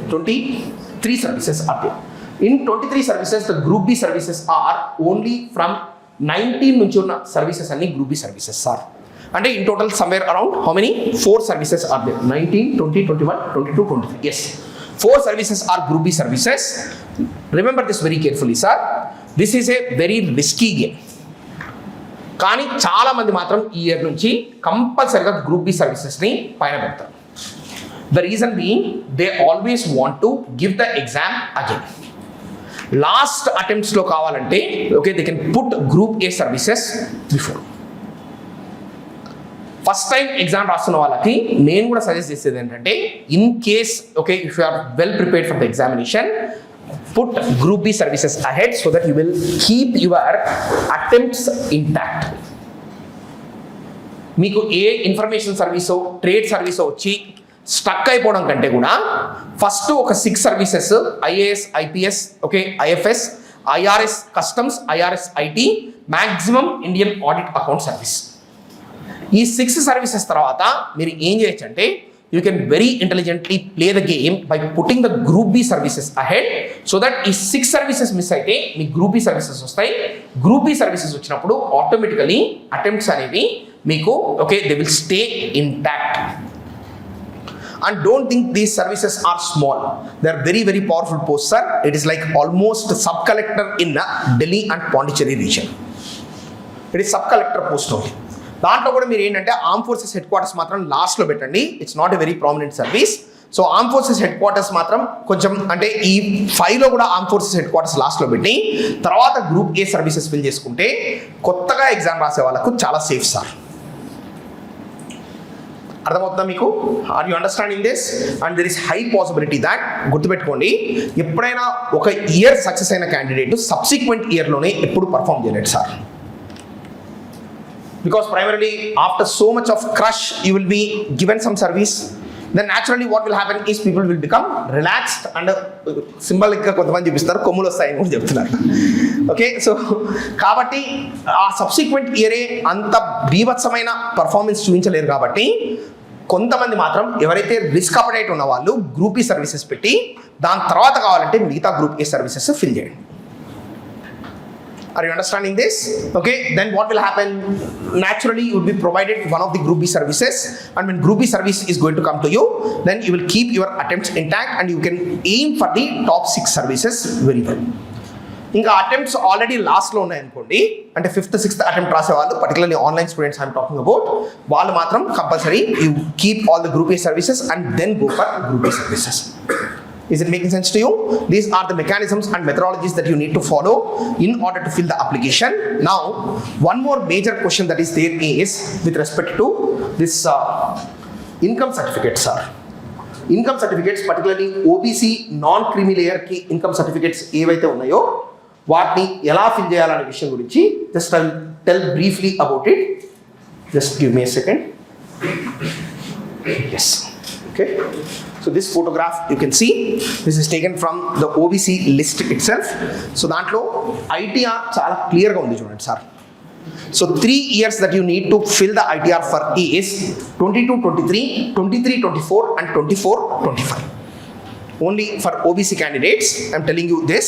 23 services are there. In 23 services, the Group B services are only from 19 nunchi unna services anni Group B services are. And in total somewhere around how many? 4 services are there. 19, 20, 21, 22, 23. Yes. 4 services are Group B services. Remember this very carefully, sir. This is a very risky game. కానీ చాలా మంది మాత్రం ఈ year నుంచి కంపల్సరీగా Group B servicesని పైన పెడతారు. The reason being, they always want to give the exam again. Last attemptsలో కావాలంటే they can put Group A services before. First time exam రాస్తున్న వాళ్ళకి నేను కూడా సజెస్ట్ చేసేది ఏంటంటే, in case if you are well prepared for the examination, put Group B services ahead so that you will keep your attempts intact. మీకు ఏ information సర్వీసో trade సర్వీసో వచ్చి stuck అయిపోవడం కంటే కూడా ఫస్ట్ ఒక 6 services, IAS, IPS, IFS, IRS customs, IRS IT, maximum Indian audit account service, ఈ 6 services తర్వాత మీరు ఏం చేయొచ్చు అంటే, you can very intelligently play the game by putting the Group B services ahead, so that ఈ 6 services miss అయితే మీ Group B services వస్తాయి. Group B services వచ్చినప్పుడు ఆటోమేటికలీ అటెంప్ట్స్ అనేవి మీకు they will stay intact. And don't think these services are small. They are very, very powerful posts, sir. It is like almost sub-collector in Delhi and Pondicherry region. It is sub-collector post only. దాంట్లో కూడా మీరు ఏంటంటే arm forces head quarters మాత్రం లాస్ట్లో పెట్టండి. It's not a very prominent service. So arm forces head quarters మాత్రం కొంచెం అంటే ఈ 5లో కూడా ఆర్మ్ ఫోర్సెస్ హెడ్ క్వార్టర్స్ లాస్ట్లో పెట్టి తర్వాత Group A సర్వీసెస్ ఫిల్ చేసుకుంటే కొత్తగా ఎగ్జామ్ రాసే వాళ్ళకు చాలా సేఫ్ సార్. అర్థమవుతుందా మీకు? Are you understanding this? And there is high possibility that, గుర్తుపెట్టుకోండి, ఎప్పుడైనా ఒక ఇయర్ సక్సెస్ అయిన క్యాండిడేట్ సబ్సిక్వెంట్ ఇయర్లోనే ఎప్పుడు పర్ఫామ్ చేయలేడు sir. Because primarily after so much of crush you will be given some service, then naturally what will happen is people will become relaxed and symbolic గా కొంతమంది చూపిస్తారు కొమ్ములు వస్తాయని కూడా చెప్తున్నారు. ఓకే, సో కాబట్టి ఆ సబ్సిక్వెంట్ ఇయరే అంత బీభత్సమైన పర్ఫార్మెన్స్ చూపించలేరు. కాబట్టి కొంతమంది మాత్రం ఎవరైతే రిస్క్ అపడేట్ ఉన్న వాళ్ళు గ్రూప్ ఈ సర్వీసెస్ పెట్టి దాని తర్వాత కావాలంటే మిగతా గ్రూప్ ఏ సర్వీసెస్ ఫిల్ చేయండి. Are you understanding this? Okay, then what will happen? Naturally, you will be provided one of the Group B services, and when Group B service is going to come to you, then you will keep your attempts intact and you can aim for the top 6 services very well. ఇంకా attempts already లాస్ట్లో ఉన్నాయనుకోండి, అంటే 5th 6th attempt రాసే వాళ్ళు, particularly online students I'm talking about, వాళ్ళు మాత్రం compulsory you keep all the group A services and then go for group A services. Is it making sense to you? These are the mechanisms and methodologies that you need to follow in order to fill the application. Now, one more major question that is there is with respect to this income certificates, sir. Income certificates, particularly OBC non-creamy layer ki income certificates ఏవైతే ఉన్నాయో వాటిని ఎలా fill చేయాలనే విషయం గురించి just I'll tell briefly about it. Just give me a second. Yes. Okay. So this photograph you can see, this is taken from the OBC list itself. So దాంట్లో ITR చాలా క్లియర్గా ఉంది చూడండి sir. So 3 years that you need to fill the ITR for is 22-23, 23-24 and 24-25. Only for OBC candidates I'm telling you this.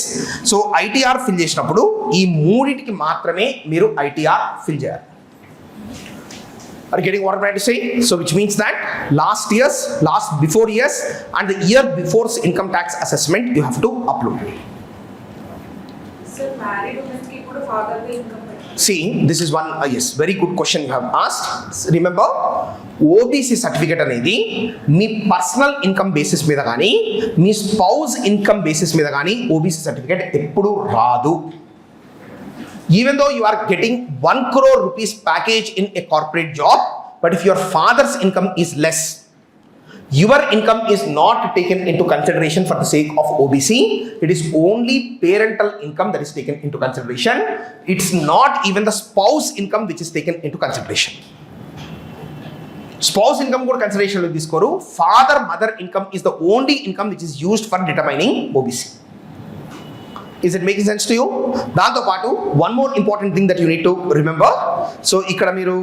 So ITR fill చేసినప్పుడు ఈ మూడింటికి మాత్రమే మీరు ITR fill చేయాలి. Are you getting what I'm trying to say? So which means that last before years and the year before's income tax assessment you have to upload. Sir, married women ki kuda father the income. See, this is one yes, very good question you have asked. Remember, OBC certificate అనేది మీ personal income basis మీద కానీ మీ spouse income basis మీద కానీ OBC certificate ఎప్పుడు రాదు. Even though you are getting 1 crore rupees package in a corporate job, but if your father's income is less, your income is not taken into consideration for the sake of OBC. It is only parental income that is taken into consideration. It's not even the spouse income which is taken into consideration. Spouse income కూడా consideration లో తీసుకోరు. Father mother income is the only income which is used for determining OBC. Is it making sense to you? దాంతో పాటు one more important thing that you need to remember. So ఇక్కడ మీరు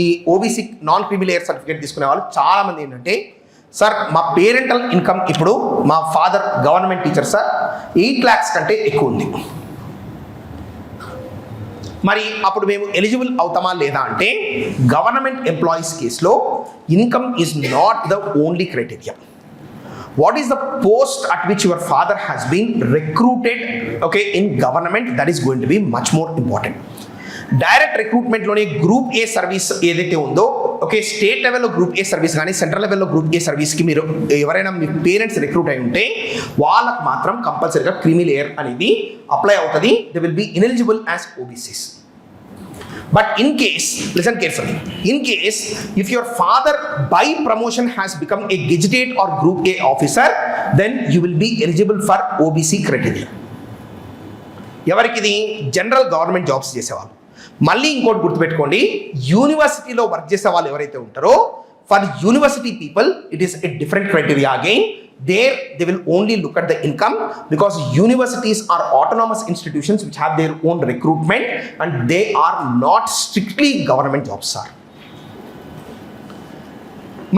ఈ OBC non creamy layer certificate తీసుకునే వాళ్ళు చాలా మంది ఏంటంటే, సార్ మా పేరెంటల్ ఇన్కమ్ ఇప్పుడు మా father government teacher sir 8 lakhs కంటే ఎక్కువ ఉంది, మరి అప్పుడు మేము ఎలిజిబుల్ అవుతామా లేదా అంటే, గవర్నమెంట్ ఎంప్లాయీస్ కేసులో income is not the only criteria. What is the post at which your father has been recruited, okay, in government, that is going to be much more important. Direct రిక్రూట్మెంట్లోనే group A service ఏదైతే ఉందో, okay, state లెవెల్లో group A service కానీ central లెవెల్లో group A సర్వీస్కి మీరు ఎవరైనా మీ parents recruit అయి ఉంటే వాళ్ళకు మాత్రం కంపల్సరీగా క్రీమీ లేయర్ అనేది అప్లై అవుతుంది. They will be ineligible as OBCs. But in case, listen carefully, in case if your father by promotion has become a gazetted or group A officer, then you will be eligible for OBC criteria. ఎవరికి ఇది? General government jobs చేసేవాళ్ళు. మళ్ళీ ఇంకోటి గుర్తుపెట్టుకోండి, యూనివర్సిటీలో work చేసే వాళ్ళు ఎవరైతే ఉంటారో, for university people it is a different criteria again. There they will only look at the income because universities are autonomous institutions which have their own recruitment and they are not strictly government jobs, sir.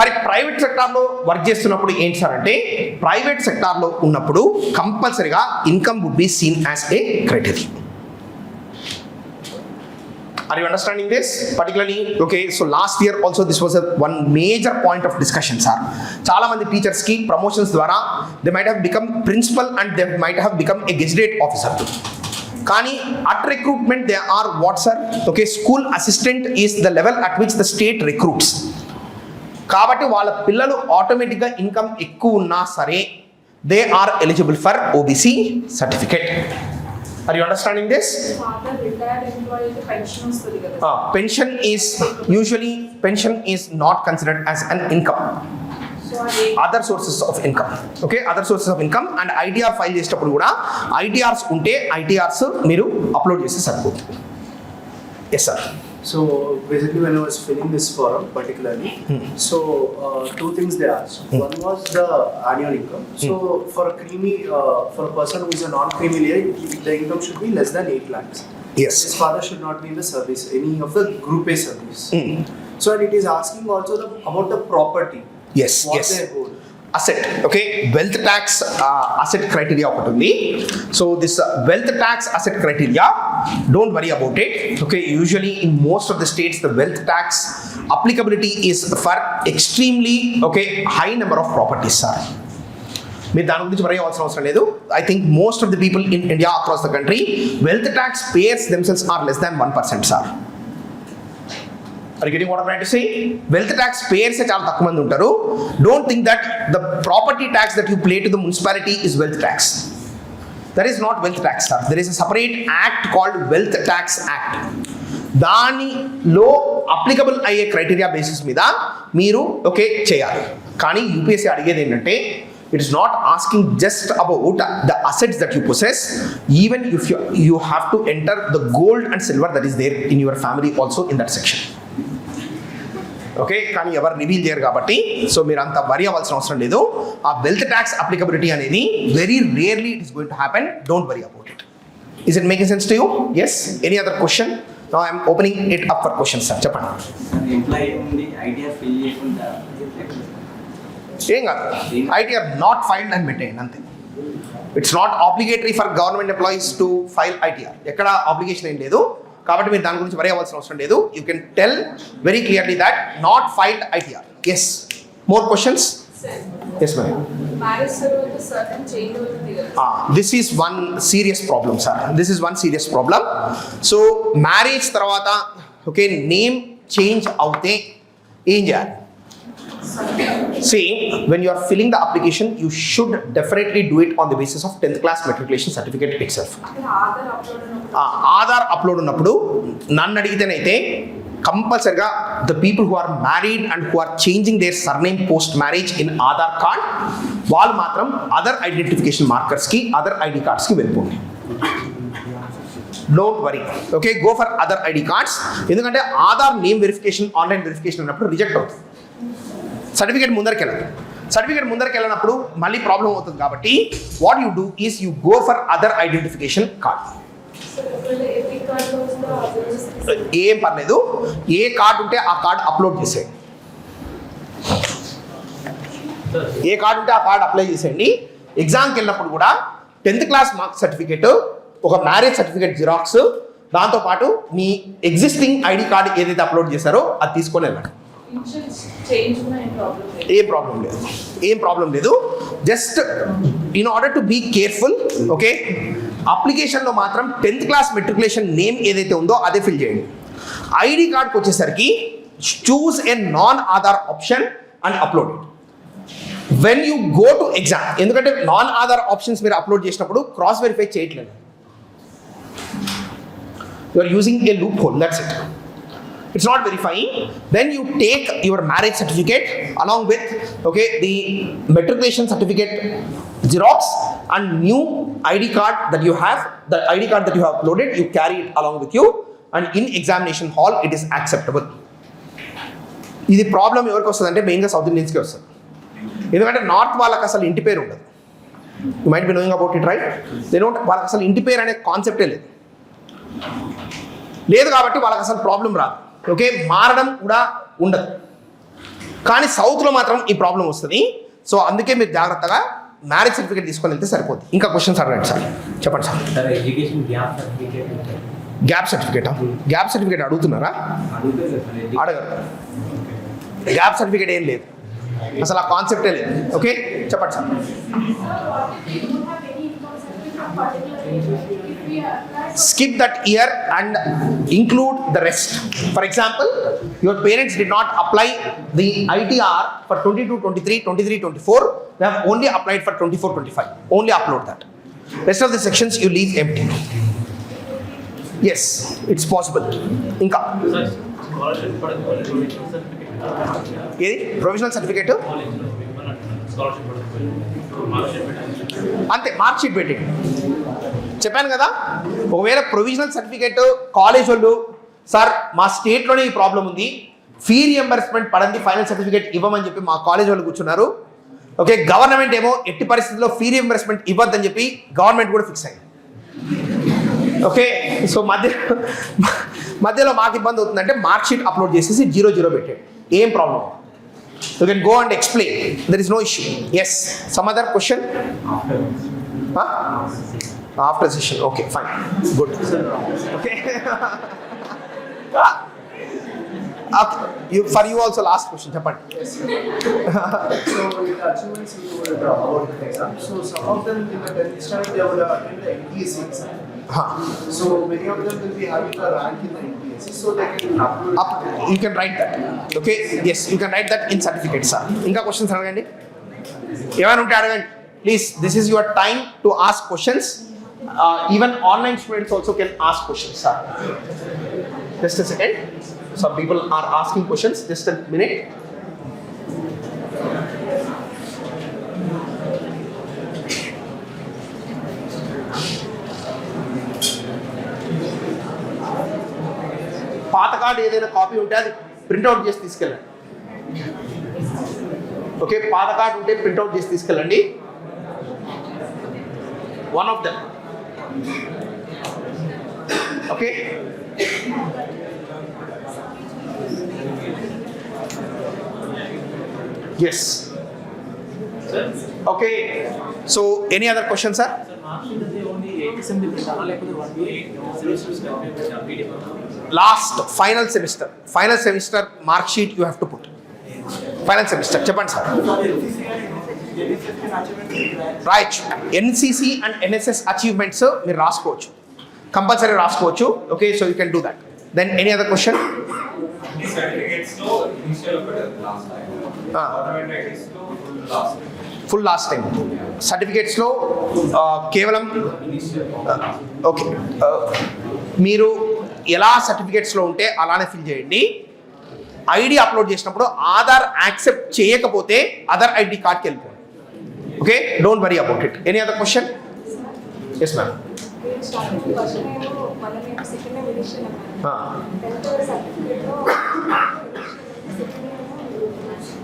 మరి private సెక్టార్లో work చేస్తున్నప్పుడు ఏంటి sir అంటే, private సెక్టార్లో ఉన్నప్పుడు కంపల్సరీగా income would be seen as a criteria. Are you understanding this? Particularly, okay, so last year also this was one major point of discussion, sir. Chala mandi teachers ki promotions dwara they might have become principal and they might have become a gazetted officer. Kani at recruitment they are what, sir? Okay, school assistant is the level at which the state recruits. Kabatti వాళ్ళ పిల్లలు ఆటోమేటిక్గా income ఎక్కువ ఉన్నా సరే they are eligible for OBC certificate. Are you understanding this? Father retired employee pension వస్తుంది కదా. Pension is usually pension is not considered as an income. So are Other sources of income. Okay, other sources of income and ITR file చేసేటప్పుడు కూడా ITRs ఉంటే ITRs మీరు upload చేస్తే సరిపోతుంది. Yes sir. So basically, when I was filling this form particularly, so two things they asked. One was the annual income. So for a person who is a non-creamy layer, the income should be less than 8 lakhs. Yes. His father should not be in the service, any of the Group A service. So and it is asking also about the property. Yes. What Yes. they hold. Asset. Okay, wealth tax asset criteria ఒకటి ఉంది. So this wealth tax asset criteria, don't worry about it. Okay, usually in most of the states the wealth tax applicability is for extremely high number of properties sir. మీరు దాని గురించి worry అవ్వాల్సిన అవసరం లేదు. I think most of the people in India across the country, wealth tax payers themselves are less than 1% sir. Are you getting what I'm trying to say? Wealth tax payers చాలా తక్కువ మంది ఉంటారు. Don't think that the property tax that you pay to the municipality is wealth tax. That is not wealth tax sir. There is a separate act called Wealth Tax Act. దానిలో applicable అయ్యే criteria basis మీద మీరు చేయాలి. కానీ UPSC అడిగేది ఏంటంటే it is not asking just about the assets that you possess, even if you have to enter the gold and silver that is there in your family also in that section. Okay, కానీ ఎవరు reveal చేయరు కాబట్టి so మీరు అంత worry అవ్వాల్సిన అవసరం లేదు. ఆ వెల్త్ ట్యాక్స్ అప్లికబిలిటీ అనేది very rarely it is going to happen. Don't worry about it. Is it making sense to you? Yes. Any other question? Now I'm opening it up for questions sir. చెప్పండి. ఏం కాదు, ITR not filed and maintain అంతే. It's not obligatory for government employees to file ITR. ఎక్కడ obligation ఏం లేదు కాబట్టి మీరు దాని గురించి వరీ అవ్వాల్సిన అవసరం లేదు. You can tell very clearly that not filed ITR. Yes. More questions? Yes madam. This is one serious problem sir. This is one serious problem. So marriage తర్వాత నేమ్ చేంజ్ అవుతే ఏం చేయాలి? See, when you are filling the application, you should definitely do it on the basis of 10th class matriculation certificate itself. Aadhaar upload ఉన్నప్పుడు నన్ను అడిగితేనైతే కంపల్సరిగా the people who are married and who are changing their surname post marriage in Aadhaar card, వాళ్ళు మాత్రం other identification మార్కర్స్కి other ID కార్డ్స్కి వెళ్ళిపోండి. Don't worry. Go for other ID cards. ఎందుకంటే Aadhaar name verification online verification అన్నప్పుడు reject అవుతుంది. Certificate ముందరికి వెళ్ళినప్పుడు మళ్ళీ ప్రాబ్లం అవుతుంది కాబట్టి what you do is you go for other identification card. ఏం పర్లేదు, ఏ కార్డు ఉంటే ఆ కార్డు అప్లోడ్ చేసేయండి. ఏ కార్డు ఉంటే ఆ కార్డు అప్లై చేసేయండి. ఎగ్జామ్కి వెళ్ళినప్పుడు కూడా 10th క్లాస్ మార్క్స్ సర్టిఫికేట్, ఒక మ్యారేజ్ సర్టిఫికేట్ జిరాక్స్, దాంతోపాటు మీ ఎగ్జిస్టింగ్ ఐడి కార్డు ఏదైతే అప్లోడ్ చేశారో అది తీసుకొని వెళ్ళండి. ఏం ప్రాబ్లం లేదు. Just in order to be careful. అప్లికేషన్లో మాత్రం 10th క్లాస్ మెట్రికులేషన్ నేమ్ ఏదైతే ఉందో అదే ఫిల్ చేయండి. ఐడి కార్డ్కి వచ్చేసరికి choose a non Aadhaar option and upload it when you go to exam. ఎందుకంటే నాన్ ఆధార్ ఆప్షన్స్ మీరు అప్లోడ్ చేసినప్పుడు క్రాస్ వెరిఫై చేయట్లేదు. You are using a loophole, that's it. It's not verifying. Then you take your marriage certificate along with the matriculation certificate xerox and new ID card that you have, the ID card that you have uploaded, you carry it along with you, and in examination hall it is acceptable. ఇది problem ఎవరికి వస్తుంది అంటే మెయిన్గా south ఇండియన్స్కి వస్తుంది. ఎందుకంటే north వాళ్ళకి అసలు ఇంటి పేరు ఉండదు. You might be knowing about it right. వాళ్ళకి అసలు ఇంటి పేరు అనే కాన్సెప్టే లేదు కాబట్టి వాళ్ళకి అసలు ప్రాబ్లం రాదు. మారడం కూడా ఉండదు. కానీ సౌత్లో మాత్రం ఈ ప్రాబ్లం వస్తుంది. సో అందుకే మీరు జాగ్రత్తగా మ్యారేజ్ సర్టిఫికేట్ తీసుకొని వెళ్తే సరిపోతుంది. ఇంకా క్వశ్చన్స్ అడగండి సార్. చెప్పండి సార్. గ్యాప్ సర్టిఫికేట్ అడుగుతున్నారా? అడగరు. గ్యాప్ సర్టిఫికేట్ ఏం లేదు, అసలు ఆ కాన్సెప్టే లేదు. చెప్పండి sir. Skip that year and include the rest. For example, your parents did not apply the ITR for 22-23, 23-24. They have only applied for 24-25. Only upload that. Rest of the sections you leave empty. Yes, it's possible. Inka. ఏది provisional certificate అంతే, mark sheet పెట్టి చెప్పాను కదా. ఒకవేళ provisional certificate college వాళ్ళు sir మా స్టేట్లోనే ఈ problem ఉంది, ఫీ రియంబర్స్మెంట్ పడంది, ఫైనల్ సర్టిఫికేట్ ఇవ్వమని చెప్పి మా కాలేజ్ వాళ్ళు కూర్చున్నారు. ఓకే, గవర్నమెంట్ ఏమో ఎట్టి పరిస్థితుల్లో ఫీ రియంబర్స్మెంట్ ఇవ్వద్దని చెప్పి గవర్నమెంట్ కూడా ఫిక్స్ అయింది. ఓకే, సో మధ్యలో మాకు ఇబ్బంది అవుతుందంటే మార్క్ షీట్ అప్లోడ్ చేసేసి 0 పెట్టాడు, ఏం problem. You can go and explain. There is no issue. Yes. Some other question? Huh? After session. Okay, fine. Good. Okay. For you also last question. Japan. Yes, sir. So with the achievements you told about the exam, so some of them in the 10th standard they would have attended the NTSC exam. So many of them will be having a rank in the NTSC, so they can upload. You can write that. Okay. Yes, you can write that in certificate, sir. Inka questions adagandi. Evana unte adagandi. Please, this is your time to ask questions. Even online students also can ask questions, sir. Just a second. Some people are asking questions. Just a minute. పాత card ఏదైనా copy ఉంటే అది printout చేసి తీసుకెళ్ళండి. Okay, పాత card ఉంటే printout చేసి తీసుకెళ్ళండి. One of them. Okay, yes. Okay, so any other questions, sir? Last final semester mark sheet you have to put. Final semester చెప్పండి sir. Right, NCC and NSS achievements మీరు రాసుకోవచ్చు, compulsory రాసుకోవచ్చు. Okay, so you can do that. Then any other question? Full last time సర్టిఫికేట్స్లో కేవలం okay, మీరు ఎలా సర్టిఫికేట్స్లో ఉంటే అలానే ఫిల్ చేయండి. ఐడి అప్లోడ్ చేసినప్పుడు ఆధార్ యాక్సెప్ట్ చేయకపోతే అదర్ ఐడి కార్డ్కి వెళ్ళిపోండి. Okay, don't worry about it. Any other question? Yes ma'am.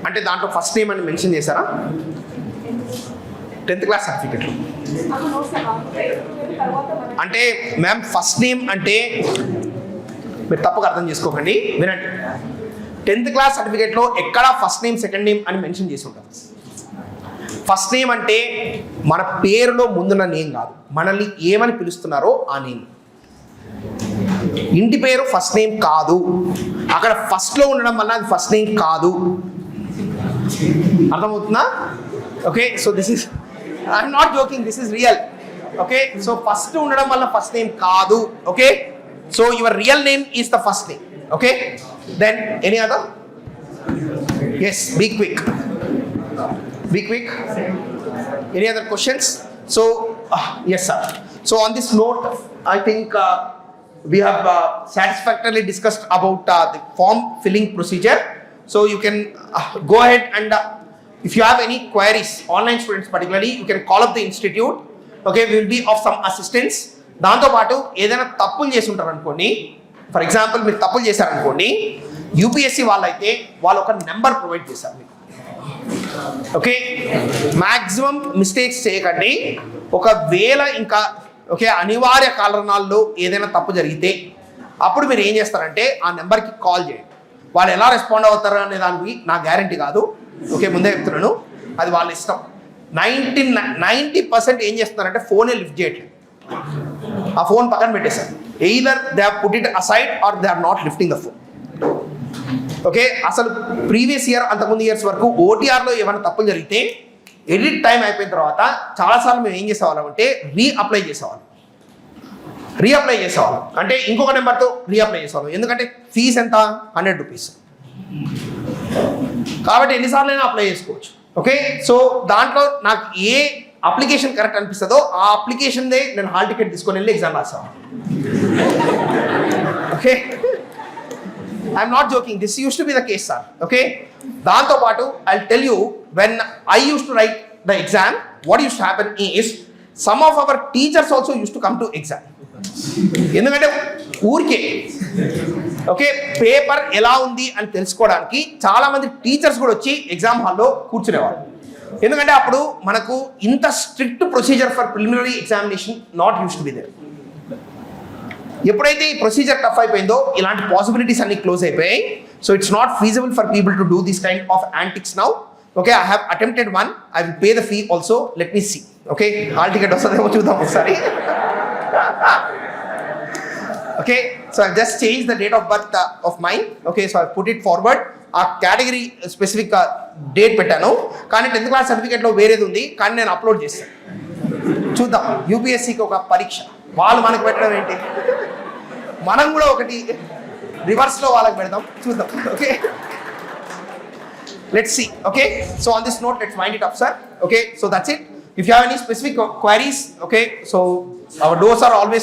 అంటే దాంట్లో ఫస్ట్ నేమ్ అని మెన్షన్ చేశారా? 10th క్లాస్ సర్టిఫికెట్లో అంటే మ్యామ్ ఫస్ట్ నేమ్ అంటే మీరు తప్పుగా అర్థం చేసుకోకండి, వినండి. 10th క్లాస్ సర్టిఫికేట్లో ఎక్కడ ఫస్ట్ నేమ్ సెకండ్ నేమ్ అని మెన్షన్ చేసి ఉంటారు. ఫస్ట్ నేమ్ అంటే మన పేరులో ముందున్న నేమ్ కాదు, మనల్ని ఏమని పిలుస్తున్నారో ఆ నేమ్. ఇంటి పేరు ఫస్ట్ నేమ్ కాదు, అక్కడ ఫస్ట్లో ఉండడం వల్ల అది ఫస్ట్ నేమ్ కాదు. అర్థమవుతుందా? Okay, so this is I'm not joking, this is real. Okay, so first ఉండడం వల్ల ఫస్ట్ నేమ్ కాదు. Okay, so your real name is the first name. Okay, then any other? Yes, be quick. Be quick. Any other questions? So, yes, sir. So, on this note, I think we have satisfactorily discussed about the form filling procedure. So, you can go ahead and if you have any queries, online students particularly, you can call up the institute. Okay, we will be of some assistance. దాంతో పాటు ఏదైనా తప్పులు చేసి ఉంటారు అనుకోండి, for example మీరు తప్పులు చేశారనుకోండి, యూపీఎస్సీ వాళ్ళైతే వాళ్ళు ఒక నెంబర్ ప్రొవైడ్ చేశారు మీకు. ఓకే, మ్యాక్సిమం మిస్టేక్స్ చేయకండి. ఒకవేళ ఇంకా ఓకే అనివార్య కారణాల్లో ఏదైనా తప్పు జరిగితే అప్పుడు మీరు ఏం చేస్తారంటే ఆ నెంబర్కి కాల్ చేయండి. వాళ్ళు ఎలా రెస్పాండ్ అవుతారు అనే దానికి నా గ్యారంటీ కాదు. ఓకే, ముందే చెప్తున్నాను, అది వాళ్ళ ఇష్టం. 90% ఏం చేస్తున్నారంటే ఫోనే లిఫ్ట్ చేయట్లేదు, ఆ ఫోన్ పక్కన పెట్టేశారు. Either they have put it aside or they are not lifting the phone. Okay, అసలు ప్రీవియస్ ఇయర్ అంతకుముందు ఇయర్స్ వరకు ఓటీఆర్లో ఏమైనా తప్పులు జరిగితే ఎడిట్ టైం అయిపోయిన తర్వాత చాలాసార్లు మేము ఏం చేసేవాళ్ళం అంటే రీఅప్లై చేసేవాళ్ళం అంటే ఇంకొక నెంబర్తో రీఅప్లై చేసేవాళ్ళం. ఎందుకంటే ఫీజు ఎంత? 100 రూపీస్. కాబట్టి ఎన్నిసార్లు అయినా అప్లై చేసుకోవచ్చు. ఓకే, సో దాంట్లో నాకు ఏ అప్లికేషన్ కరెక్ట్ అనిపిస్తుందో ఆ అప్లికేషన్దే నేను హాల్ టికెట్ తీసుకొని వెళ్ళి ఎగ్జామ్ రాసాను. Okay, I'm not joking, this use to be the case sir. Okay, దాంతో పాటు I tell you when I use to write the exam what use to happen is some of our teachers also use to come to exam. ఎందుకంటే ఊరికే okay paper ఎలా ఉంది అని తెలుసుకోవడానికి చాలా మంది టీచర్స్ కూడా వచ్చి ఎగ్జామ్ హాల్లో కూర్చునేవారు. ఎందుకంటే అప్పుడు మనకు ఇంత strict procedure for preliminary examination not use to be there. ఎప్పుడైతే ఈ ప్రొసీజర్ టఫ్ అయిపోయిందో ఇలాంటి పాసిబిలిటీస్ అన్ని క్లోజ్ అయిపోయాయి. So it's not feasible for people to do this kind of antics now. Okay, I have attempted one, I will pay the fee also, let me see. Okay, hall ticket వస్తుందేమో చూద్దాం ఒకసారి. Okay, so I just change the date of birth of mine. Okay, so I put it forward. ఆ category specific date పెట్టాను, కానీ 10th class సర్టిఫికేట్లో వేరేది ఉంది, కానీ నేను అప్లోడ్ చేస్తాను. చూద్దాం, యూపీఎస్సీకి ఒక పరీక్ష, వాళ్ళు మనకు పెట్టడం ఏంటి, మనం కూడా ఒకటి రివర్స్లో వాళ్ళకి పెడదాం, చూద్దాం. Okay, let's see. Okay, so on this note, let's wind it up, sir. Okay, so that's it. If you have any specific queries, okay, so our doors are always